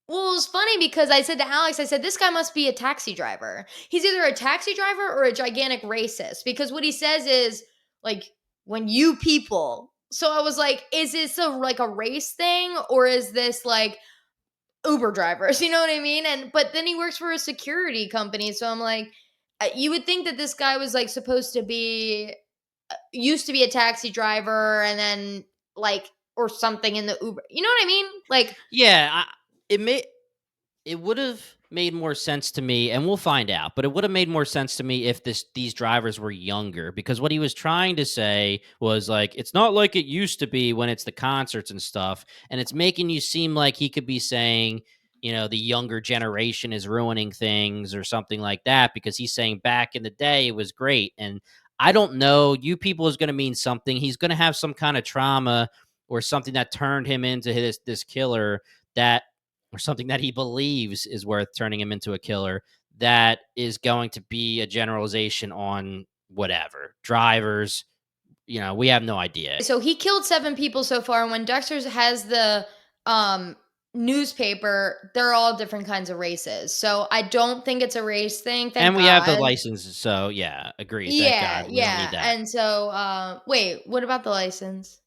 well, it was funny because I said to Alex, I said, this guy must be a taxi driver. He's either a taxi driver or a gigantic racist because what he says is like, when you people. So I was like, is this like a race thing or is this like Uber drivers? You know what I mean? And but then he works for a security company. So I'm like, you would think that this guy was like supposed to be, used to be a taxi driver and then like, or something in the Uber. You know what I mean? Like, Yeah, it would have made more sense to me, and we'll find out. But it would have made more sense to me if these drivers were younger, because what he was trying to say was like, it's not like it used to be when it's the concerts and stuff, and it's making you seem like he could be saying, the younger generation is ruining things or something like that, because he's saying back in the day it was great, and I don't know. You people is going to mean something. He's going to have some kind of trauma or something that turned him into this killer that or something that he believes is worth turning him into a killer that is going to be a generalization on whatever drivers. We have no idea. so he killed 7 people so far, and when Dexter has the um newspaper, they're all different kinds of races. So I don't think it's a race thing, And thank we have the God. licenses, so yeah, agreed. Thank Yeah, God we don't need yeah. that. And so wait, what about the license?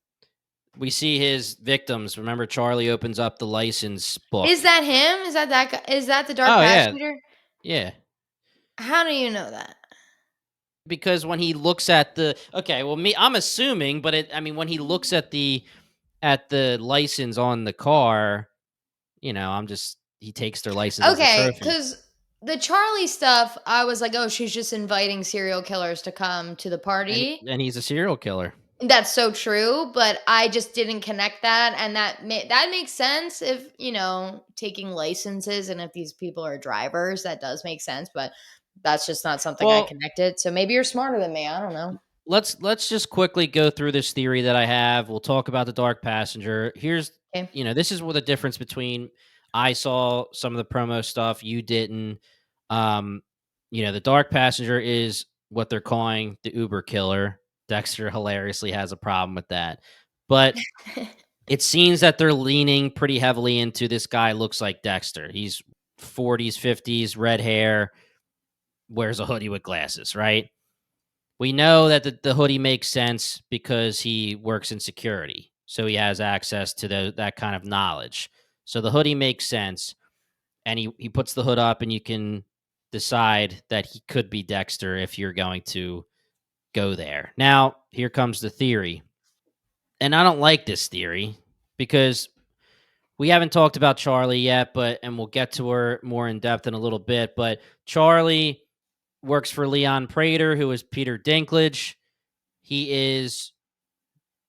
We see his victims. Remember, Charlie opens up the license book. Is that him? Is that guy? Is that the dark Oh yeah, passenger? yeah. How do you know that? Because when he looks at I'm assuming, but when he looks at the license on the car, he takes their license as a Okay, trophy. cuz the Charlie stuff, I was like, "Oh, she's just inviting serial killers to come to the And party." and he's a serial killer. That's so true, but I just didn't connect that, and that makes sense if, taking licenses and if these people are drivers, that does make sense, but that's just not something I Well, connected, so maybe you're smarter than me, I don't know. let's just quickly go through this theory that I have. We'll talk about the dark passenger. Here's, Okay. this is what the difference between I saw some of the promo stuff, you didn't. Um, the dark passenger is what they're calling the Uber killer. Dexter hilariously has a problem with that. But it seems that they're leaning pretty heavily into this guy looks like Dexter. He's 40s, 50s, red hair, wears a hoodie with glasses, right? We know that the hoodie makes sense because he works in security, so he has access to that kind of knowledge. So the hoodie makes sense, and he puts the hood up, and you can decide that he could be Dexter if you're going to go there. Now, here comes the theory, and I don't like this theory because we haven't talked about Charlie yet, and we'll get to her more in depth in a little bit. But Charlie works for Leon Prater, who is Peter Dinklage. He is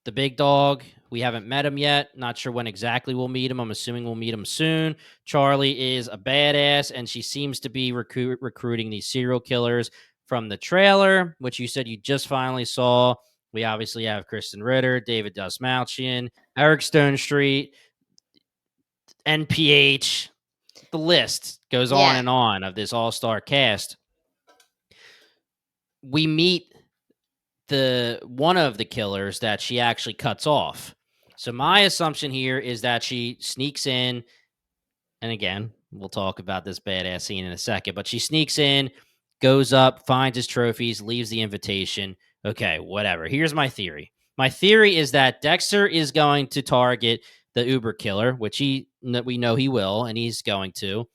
the big dog. We haven't met him yet. Not sure when exactly we'll meet him. I'm assuming we'll meet him soon. Charlie is a badass, and she seems to be recruiting these serial killers from the trailer, which you said you just finally saw. We obviously have Kristen Ritter, David Dastmalchian, Eric Stone Street, NPH. The list goes on Yeah. and on of this all-star cast. We meet the one of the killers that she actually cuts off. So my assumption here is that she sneaks in, and again, we'll talk about this badass scene in a second, but she sneaks in, goes up, finds his trophies, leaves the invitation. Okay, whatever. Here's my theory. My theory is that Dexter is going to target the Uber killer, which we know he will, and he's going to.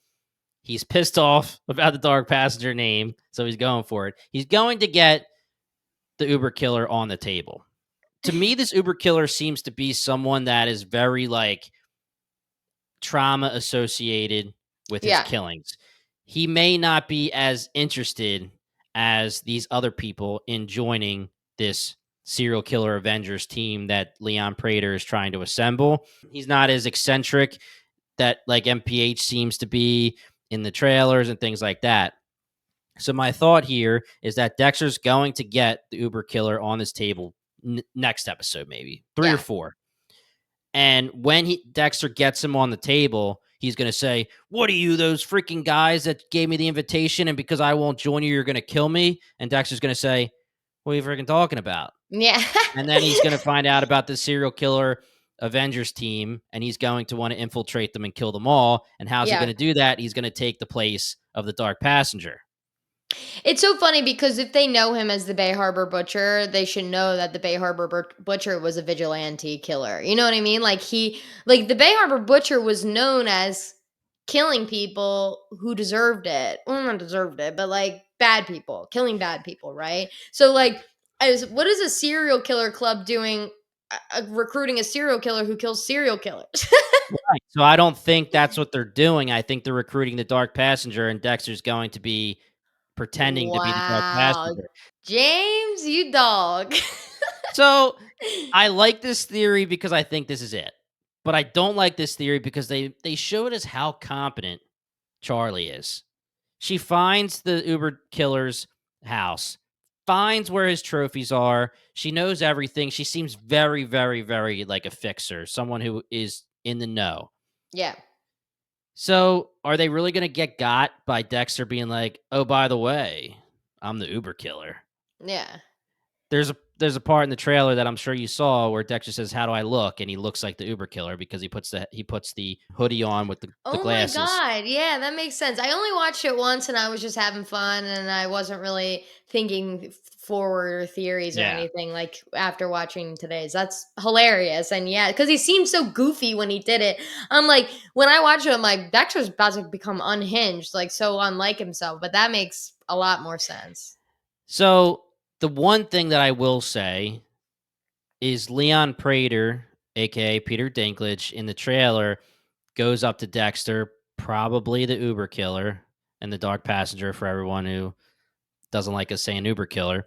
He's pissed off about the dark passenger name, so he's going for it. He's going to get the Uber killer on the table. To me, this Uber killer seems to be someone that is very like trauma associated with his Yeah. killings. He may not be as interested as these other people in joining this serial killer Avengers team that Leon Prater is trying to assemble. He's not as eccentric that like MPH seems to be in the trailers and things like that. So my thought here is that Dexter's going to get the Uber killer on this table next episode, maybe 3 or Yeah. 4. And when Dexter gets him on the table, he's going to say, "What are you, those freaking guys that gave me the invitation? And because I won't join you, you're going to kill me?" And Dexter's going to say, "What are you freaking talking about?" Yeah. And then he's going to find out about the serial killer Avengers team, and he's going to want to infiltrate them and kill them all. And how's he going Yeah. to do that? He's going to take the place of the Dark Passenger. It's so funny because if they know him as the Bay Harbor Butcher, they should know that the Bay Harbor Butcher was a vigilante killer. You know what I mean? Like the Bay Harbor Butcher was known as killing people who deserved it. Well, not deserved it, but like bad people, killing bad people, right? So like, what is a serial killer club doing? Recruiting a serial killer who kills serial killers. Right. So I don't think that's what they're doing. I think they're recruiting the Dark Passenger, and Dexter's going to be pretending to be the Dark Wow, Passenger. James, you dog. So I like this theory because I think this is it. But I don't like this theory because they showed us how competent Charlie is. She finds the Uber killer's house, finds where his trophies are. She knows everything. She seems very, very, very like a fixer, someone who is in the know. Yeah. So, are they really gonna get got by Dexter being like, "Oh, by the way, I'm the Uber killer"? Yeah. There's a part in the trailer that I'm sure you saw where Dexter says, "How do I look?" And he looks like the Uber killer because he puts the hoodie on with the Oh my glasses. god, yeah, that makes sense. I only watched it once and I was just having fun and I wasn't really thinking forward or theories or Yeah. anything like after watching today's. That's hilarious. And yeah, because he seemed so goofy when he did it. I'm like, when I watch it, I'm like, Dexter's about to become unhinged, like so unlike himself. But that makes a lot more sense. So, the one thing that I will say is Leon Prater, aka Peter Dinklage, in the trailer goes up to Dexter, probably the Uber killer and the Dark Passenger for everyone who doesn't like us saying Uber killer.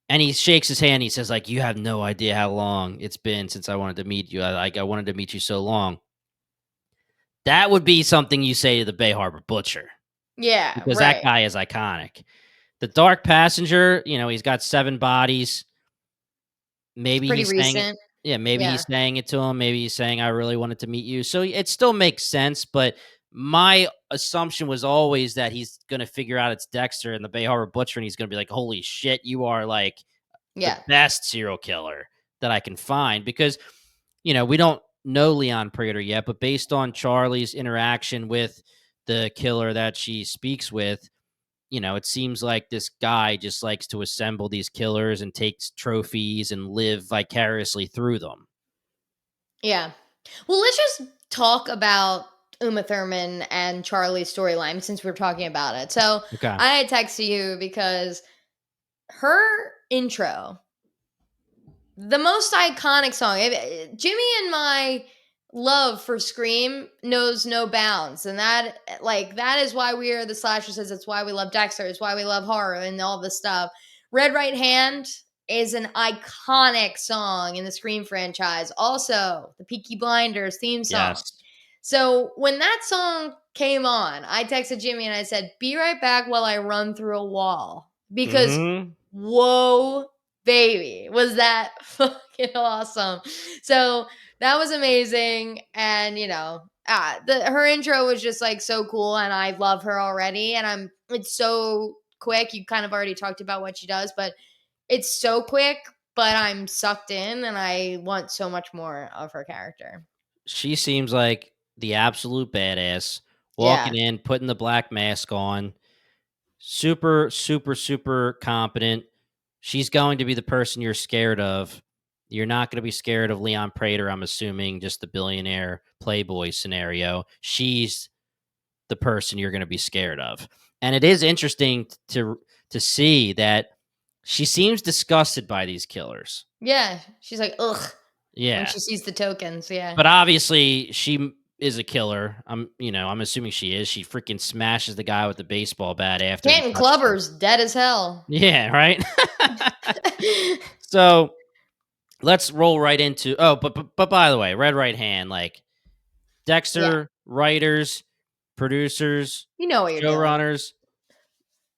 And he shakes his hand. He says, like, "You have no idea how long it's been since I wanted to meet you. I wanted to meet you so long." That would be something you say to the Bay Harbor Butcher Yeah, because that right. guy is iconic. The Dark Passenger, he's got 7 bodies. It's Maybe pretty he's saying it. recent. Yeah, maybe Yeah. he's saying it to him. Maybe he's saying, "I really wanted to meet you." So it still makes sense. But my assumption was always that he's going to figure out it's Dexter and the Bay Harbor Butcher, and he's going to be like, "Holy shit, you are like the Yeah. best serial killer that I can find," because we don't know Leon Prater yet, but based on Charlie's interaction with the killer that she speaks with, it seems like this guy just likes to assemble these killers and takes trophies and live vicariously through them. Yeah. Well, let's just talk about Uma Thurman and Charlie's storyline since we're talking about it. So Okay. I had texted you because her intro, the most iconic song, Jimmy and my love for Scream knows no bounds. And that is why we are the slashers. It's why we love Dexter. It's why we love horror and all this stuff. Red Right Hand is an iconic song in the Scream franchise. Also, the Peaky Blinders theme song. Yes. So when that song came on, I texted Jimmy and I said, "Be right back while I run through a wall." Because Hmm. whoa, baby, was that fucking awesome. So that was amazing. And her intro was just like so cool, and I love her already. And it's so quick. You kind of already talked about what she does, but it's so quick, but I'm sucked in and I want so much more of her character. She seems like the absolute badass, Yeah. walking in, putting the black mask on, super, super, super competent. She's going to be the person you're scared of. You're not going to be scared of Leon Prater, I'm assuming, just the billionaire playboy scenario. She's the person you're going to be scared of. And it is interesting to see that she seems disgusted by these killers. Yeah. She's like, ugh, when Yeah. she sees the tokens. Yeah. But obviously is a killer. I'm assuming she is. She freaking smashes the guy with the baseball bat after he Canton touched her. Clubber's dead as hell. Yeah, right? So, let's roll right into but by the way, Red Right Hand, like Yeah. Dexter, writers, producers, You know what you're doing. showrunners,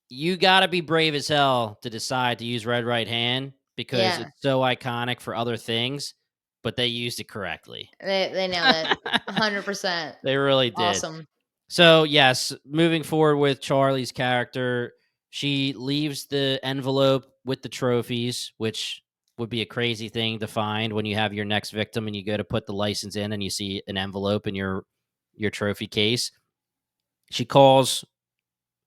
you gotta be brave as hell to decide to use Red Right Hand because Yeah. it's so iconic for other things, but they used it correctly. They nailed it. 100%. They really did. Awesome. So, yes, moving forward with Charlie's character, she leaves the envelope with the trophies, which would be a crazy thing to find when you have your next victim and you go to put the license in and you see an envelope in your trophy case. She calls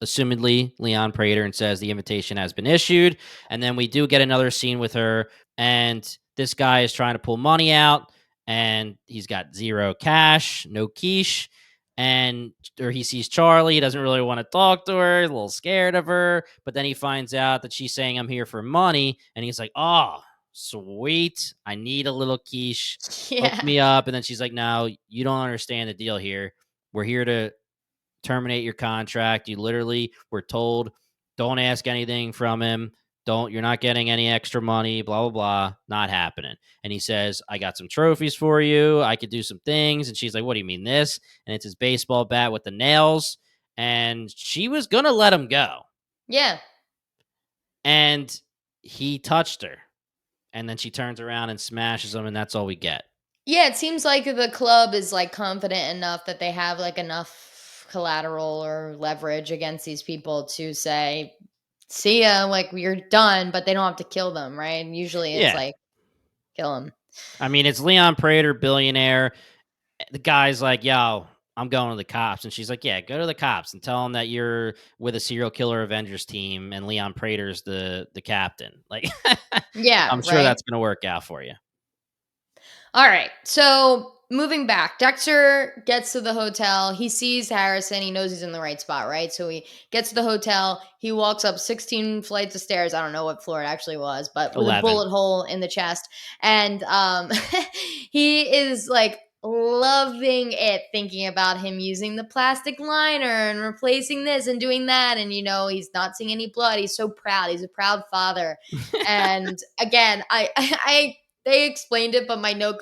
assumedly Leon Prater and says the invitation has been issued. And then we do get another scene with her, and this guy is trying to pull money out, and he's got zero cash, no quiche. And or he sees Charlie, he doesn't really want to talk to her, he's a little scared of her, but then he finds out that she's saying, "I'm here for money," and he's like, "Oh, sweet, I need a little quiche, hook Yeah. me up." And then she's like, "No, you don't understand the deal here. We're here to terminate your contract. You literally were told, don't ask anything from him. You're not getting any extra money, blah, blah, blah. Not happening." And he says, "I got some trophies for you. I could do some things." And she's like, "What do you mean this?" And it's his baseball bat with the nails. And she was going to let him go. Yeah. And he touched her. And then she turns around and smashes him. And that's all we get. Yeah, it seems like the club is like confident enough that they have like enough collateral or leverage against these people to say, "See ya, like you're done," but they don't have to kill them, right? And usually it's Yeah. like kill them. I mean, it's Leon Prater, billionaire. The guy's like, "Yo, I'm going to the cops." And she's like, "Yeah, go to the cops and tell them that you're with a serial killer Avengers team and Leon Prater's the captain." Like, Yeah, I'm sure right. that's going to work out for you. All right. So moving back, Dexter gets to the hotel. He sees Harrison. He knows he's in the right spot, right? So he gets to the hotel. He walks up 16 flights of stairs. I don't know what floor it actually was, but with a 11. bullet hole in the chest. And he is like loving it, thinking about him using the plastic liner and replacing this and doing that. And, he's not seeing any blood. He's so proud. He's a proud father. And again, they explained it, but my note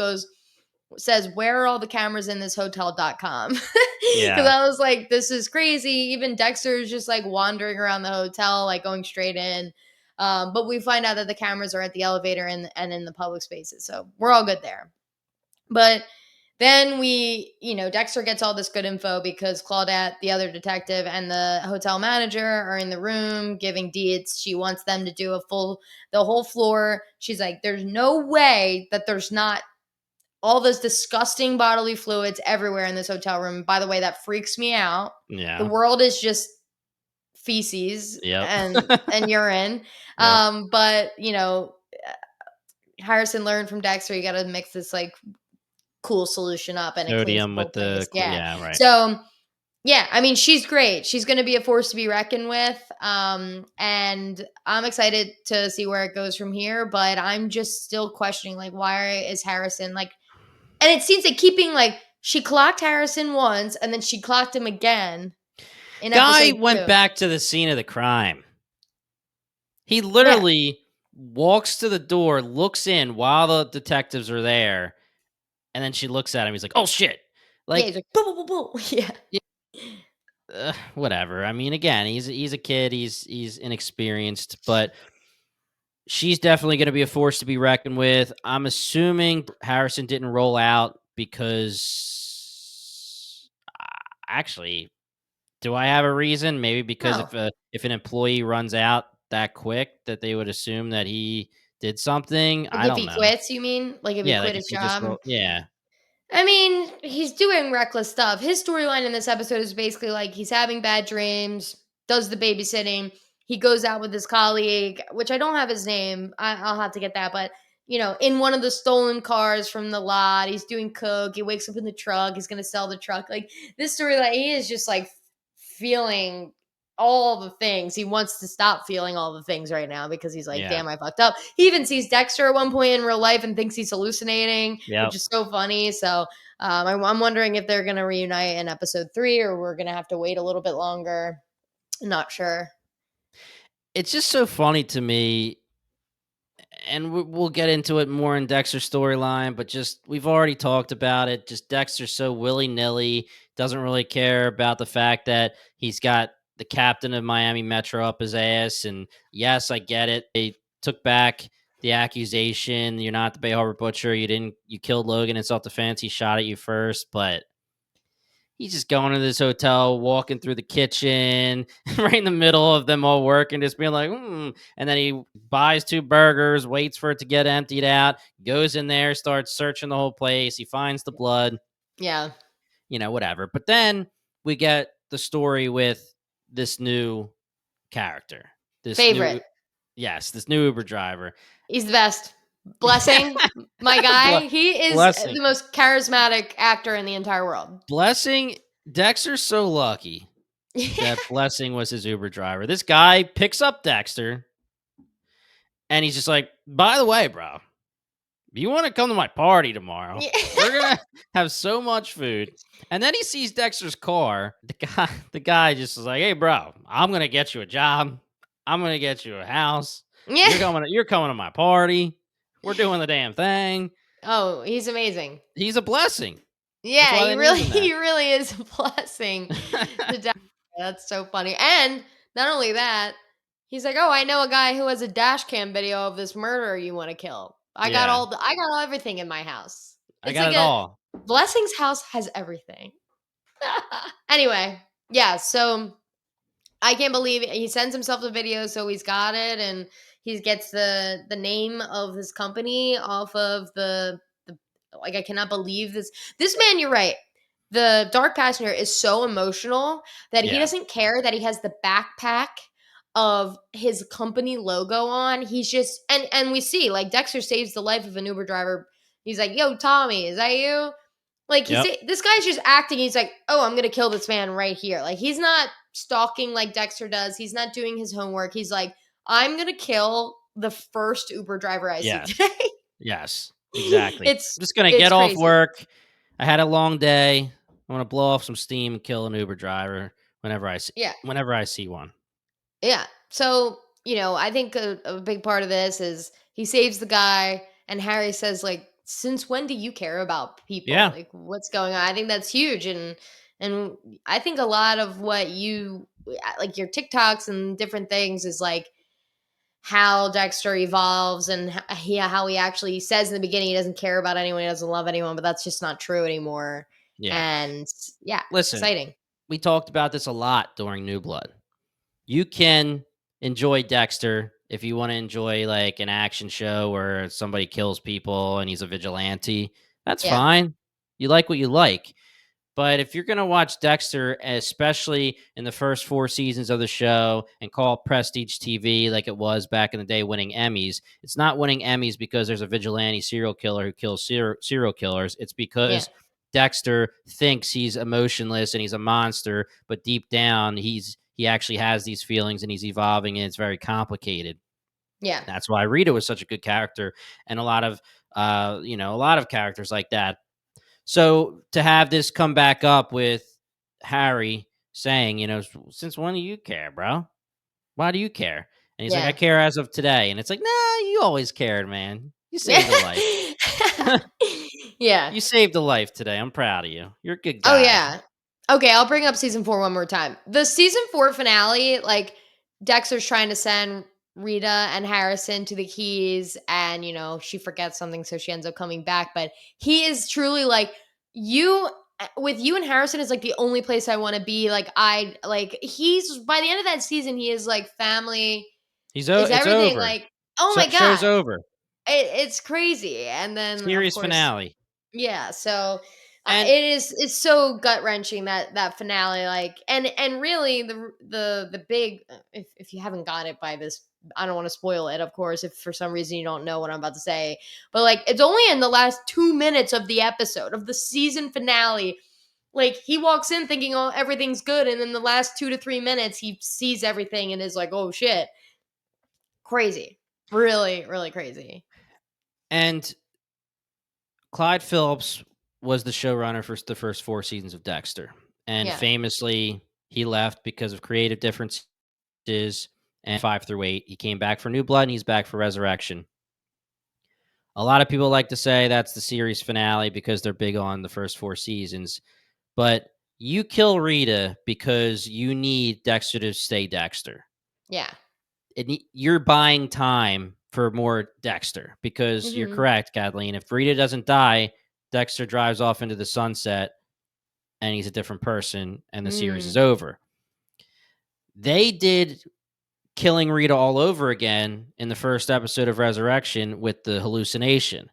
says, "Where are all the cameras in this hotel.com?" Because Yeah. I was like, this is crazy. Even Dexter is just like wandering around the hotel, like going straight in. But we find out that the cameras are at the elevator and in the public spaces. So we're all good there. But then Dexter gets all this good info because Claudette, the other detective, and the hotel manager are in the room giving deeds. She wants them to do the whole floor. She's like, there's no way that there's not all those disgusting bodily fluids everywhere in this hotel room. By the way, that freaks me out. The Yeah. world is just feces Yep. and urine. Yep. But Harrison learned from Dexter, you got to mix this like cool solution up, and it cleans the Sodium whole with place. the Yeah. yeah, right. So yeah, I mean, she's great. She's going to be a force to be reckoned with. And I'm excited to see where it goes from here. But I'm just still questioning, like, why is Harrison like? And it seems like keeping like she clocked Harrison once, and then she clocked him again in Guy episode went 2. back to the scene of the crime. He Yeah, literally walks to the door, looks in while the detectives are there, and then she looks at him. He's like, "Oh shit!" yeah. Like, He's like, boo, boo, boo, boo. Yeah, yeah, whatever. I mean, again, he's a kid. He's inexperienced, but she's definitely going to be a force to be reckoned with. I'm assuming Harrison didn't roll out because actually, do I have a reason? Maybe because no, if an employee runs out that quick, that they would assume that he did something. like I if don't he know. quits, you mean? Like if he Yeah, quit like if his he just job? roll. Yeah, I mean, he's doing reckless stuff. His storyline in this episode is basically like he's having bad dreams, does the babysitting. He goes out with his colleague, which I don't have his name. I'll have to get that. But, in one of the stolen cars from the lot, he's doing coke. He wakes up in the truck. He's going to sell the truck. Like this storyline, he is just like feeling all the things. He wants to stop feeling all the things right now because he's like, yeah, damn, I fucked up. He even sees Dexter at one point in real life and thinks he's hallucinating, which yep. is so funny. So I'm wondering if they're going to reunite in episode 3 or we're going to have to wait a little bit longer. Not sure. It's just so funny to me, and we'll get into it more in Dexter's storyline. But just we've already talked about it. Just Dexter's so willy nilly, doesn't really care about the fact that he's got the captain of Miami Metro up his ass. And yes, I get it. They took back the accusation. You're not the Bay Harbor Butcher. You killed Logan in self defense. He shot at you first, but he's just going to this hotel, walking through the kitchen, right in the middle of them all working, just being like, and then he buys 2 burgers, waits for it to get emptied out, goes in there, starts searching the whole place. He finds the blood, Yeah. whatever. But then we get the story with this new character, this Favorite. new, yes, this new Uber driver. He's the best. Blessing, my Ble- guy. He is Blessing. the most charismatic actor in the entire world. Blessing. Dexter's so lucky that Blessing was his Uber driver. This guy picks up Dexter and he's just like, by the way, bro, if you want to come to my party tomorrow, Yeah. we're going to have so much food. And then he sees Dexter's car. The guy just is like, hey, bro, I'm going to get you a job. I'm going to get you a house. Yeah. You're coming to my party. We're doing the damn thing. Oh, he's amazing. He's a blessing. That's Yeah, why he they really named him he really is a blessing to Dexter. That's so funny. And not only that, he's like, "Oh, I know a guy who has a dash cam video of this murderer you want to kill. Yeah, I got all everything in my house." I It's got like it a all. Blessing's house has everything. Anyway, yeah, so I can't believe it. He sends himself the video, so he's got it, and he gets the name of his company off of the like. I cannot believe this man. You're right. The dark passenger is so emotional that he Yeah. doesn't care that he has the backpack of his company logo on. He's just and we see like Dexter saves the life of an Uber driver. He's like, "Yo, Tommy, is that you?" Like Yep. this guy's just acting. He's like, "Oh, I'm gonna kill this man right here." Like he's not stalking like Dexter does. He's not doing his homework. He's like, "I'm gonna kill the first Uber driver I see Yes. today." Yes. Exactly. it's I'm just gonna it's get off crazy. work. I had a long day. I want to blow off some steam and kill an Uber driver Yeah, whenever I see one. yeah. So I think a big part of this is he saves the guy, and Harry says like, "Since when do you care about people? Yeah. Like, what's going on?" I think that's huge, and I think a lot of what like your TikToks and different things is like how Dexter evolves and how he actually says in the beginning he doesn't care about anyone, he doesn't love anyone, but that's just not true anymore. Yeah. And yeah, Listen, exciting. we talked about this a lot during New Blood. You can enjoy Dexter if you want to enjoy like an action show where somebody kills people and he's a vigilante. That's Yeah. fine. You like what you like. But if you're going to watch Dexter, especially in the first 4 seasons of the show, and call it prestige TV like it was back in the day, winning Emmys, it's not winning Emmys because there's a vigilante serial killer who kills serial killers. It's Yeah. because Dexter thinks he's emotionless and he's a monster, but deep down, he actually has these feelings and he's evolving, and it's very complicated. Yeah. That's why Rita was such a good character, and a lot of a lot of characters like that. So to have this come back up with Harry saying, since when do you care, bro? Why do you care? And he's like, I Yeah. care as of today. And it's like, nah, you always cared, man. You saved a life. Yeah. You saved a life today. I'm proud of you. You're a good Oh guy. yeah. Okay, I'll bring up season 4 one more time. The season 4 finale, like Dexter's trying to send Rita and Harrison to the Keys, and she forgets something, so she ends up coming back. But he is truly like, you with you and Harrison is like the only place I want to be. Like he's by the end of that season, he is like family is It's everything. over. Like, oh So my show's god, over. it's crazy. And then of Series course, finale. yeah, so And it's so gut wrenching, that finale, like, and really the big, if you haven't got it by this, I don't want to spoil it, of course, if for some reason you don't know what I'm about to say, but like it's only in the last 2 minutes of the episode of the season finale. Like he walks in thinking, oh, everything's good, and in the last 2 to 3 minutes he sees everything and is like, oh shit, crazy, really, really crazy. and Clyde Phillips was the showrunner for the first 4 seasons of Dexter. And Yeah, famously, he left because of creative differences. And 5 through 8, he came back for New Blood, and he's back for Resurrection. A lot of people like to say that's the series finale because they're big on the first 4 seasons. But you kill Rita because you need Dexter to stay Dexter. yeah. You're buying time for more Dexter, because you're Hmm. correct, Kathleen. If Rita doesn't die, Dexter drives off into the sunset and he's a different person and the series is Mm. over. They did killing Rita all over again in the first episode of Resurrection with the hallucination.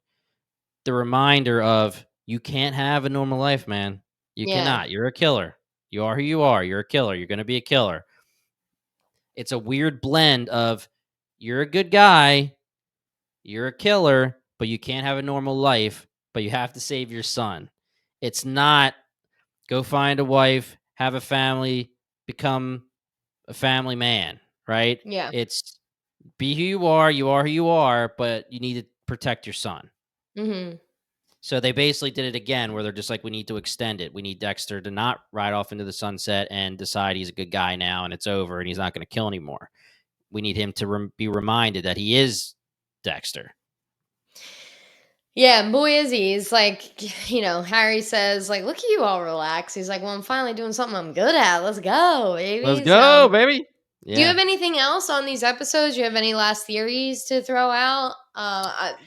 The reminder of, you can't have a normal life, man. You Yeah. cannot. You're a killer. You are who you are. You're a killer. You're going to be a killer. It's a weird blend of, you're a good guy, you're a killer, but you can't have a normal life, but you have to save your son. It's not go find a wife, have a family, become a family man, right? Yeah. It's be who you are who you are, but you need to protect your son. Hmm. So they basically did it again where they're just like, we need to extend it. We need Dexter to not ride off into the sunset and decide he's a good guy now and it's over and he's not going to kill anymore. We need him to be reminded that he is Dexter. Yeah, boy is he. He's like, Harry says, like, look at you all relaxed. He's like, well, I'm finally doing something I'm good at. Let's go, Let's baby. go, So, baby. do you Yeah. have anything else on these episodes? Do you have any last theories to throw out?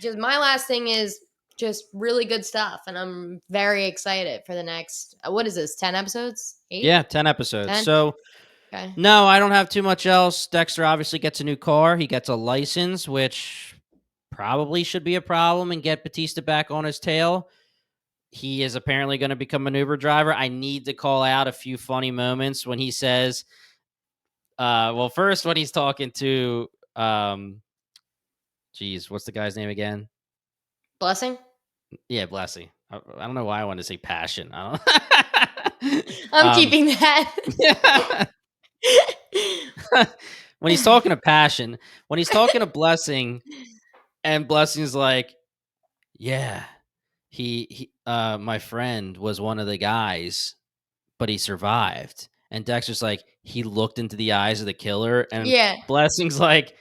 Just my last thing is just really good stuff. And I'm very excited for the next, what is this, 10 episodes? Eight? Yeah, 10 episodes. 10? So, Okay. no, I don't have too much else. Dexter obviously gets a new car. He gets a license, which probably should be a problem and get Batista back on his tail. He is apparently going to become an Uber driver. I need to call out a few funny moments when he says, well, first when he's talking to, geez, what's the guy's name again? Blessing? Yeah, Blessing. I don't know why I wanted to say Passion. I don't. I'm keeping that. Yeah. When he's talking to Passion, when he's talking to Blessing, and Blessing's like, yeah, my friend was one of the guys, but he survived. And Dexter's like, he looked into the eyes of the killer, and Yeah. Blessing's like,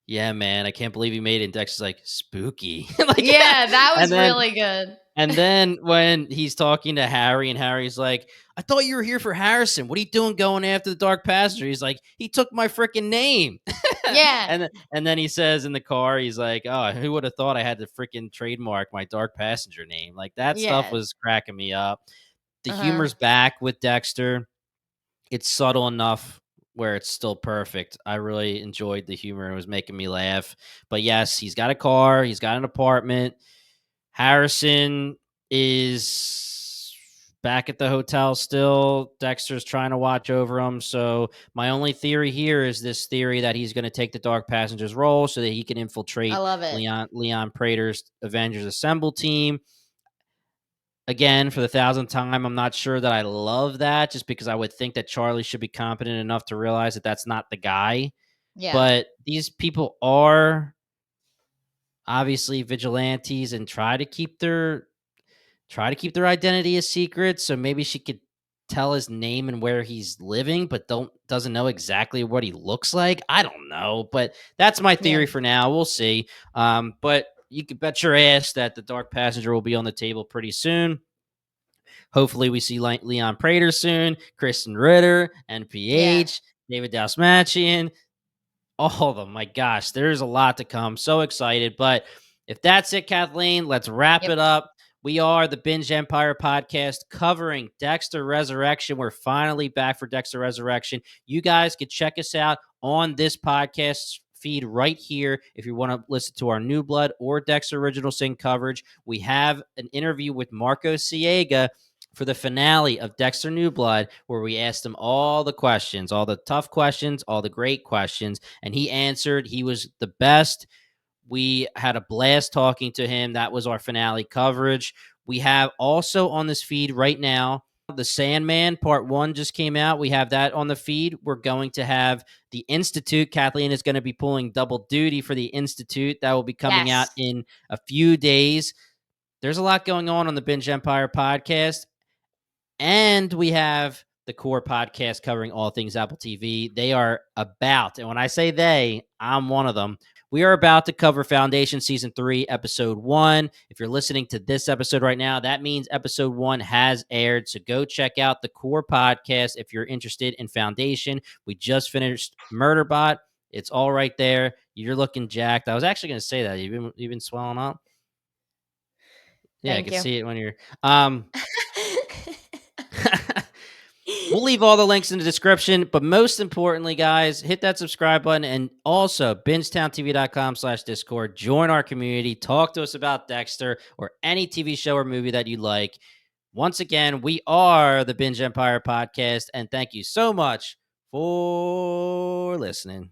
yeah, man, I can't believe he made it. And Dexter's like, spooky. Like, Yeah, that and was then really good. and then when he's talking to Harry, and Harry's like, I thought you were here for Harrison. What are you doing going after the Dark Passenger? He's like, he took my freaking name. Yeah. And then he says in the car, he's like, oh, who would have thought I had to freaking trademark my Dark Passenger name? Like, that stuff Yeah. was cracking me up. The Uh-huh. humor's back with Dexter. It's subtle enough where it's still perfect. I really enjoyed the humor. It was making me laugh. But yes, he's got a car, he's got an apartment. Harrison is back at the hotel still. Dexter's trying to watch over him. So my only theory here is this theory that he's going to take the Dark Passenger's role so that he can I infiltrate love it. Leon Prater's Avengers Assemble team. Again, for the thousandth time, I'm not sure that I love that, just because I would think that Charlie should be competent enough to realize that that's not the guy. Yeah. But these people are obviously vigilantes and try to keep their identity a secret. So maybe she could tell his name and where he's living, but doesn't know exactly what he looks like. I don't know, but that's my Yeah. theory for now. We'll see. But you could bet your ass that the Dark Passenger will be on the table pretty soon. Hopefully, we see Leon Prater soon, Kristen Ritter, Yeah. NPH, David Dalsmachian, all of them. My gosh, there's a lot to come. So excited. But if that's it, Kathleen, let's wrap Yep. it up. We are the Binge Empire podcast covering Dexter Resurrection. We're finally back for Dexter Resurrection. You guys can check us out on this podcast feed right here if you want to listen to our New Blood or Dexter Original Sin coverage. We have an interview with Marco Siega for the finale of Dexter New Blood, where we asked him all the questions, all the tough questions, all the great questions, and he answered. He was the best. We had a blast talking to him. That was our finale coverage. We have also on this feed right now, The Sandman Part 1 just came out. We have that on the feed. We're going to have The Institute. Kathleen is going to be pulling double duty for The Institute. That will be coming out Yes. in a few days. There's a lot going on the Binge Empire podcast. And we have the core podcast covering all things Apple TV. They are about, and when I say they, I'm one of them. We are about to cover Foundation Season 3, Episode 1. If you're listening to this episode right now, that means Episode 1 has aired. So go check out the core podcast if you're interested in Foundation. We just finished Murderbot. It's all right there. You're looking jacked. I was actually going to say that. You've been swelling up? Yeah, I Thank can you. see it when you're... We'll leave all the links in the description, but most importantly, guys, hit that subscribe button and also bingetowntv.com/Discord. Join our community. Talk to us about Dexter or any TV show or movie that you like. Once again, we are the Binge Empire podcast, and thank you so much for listening.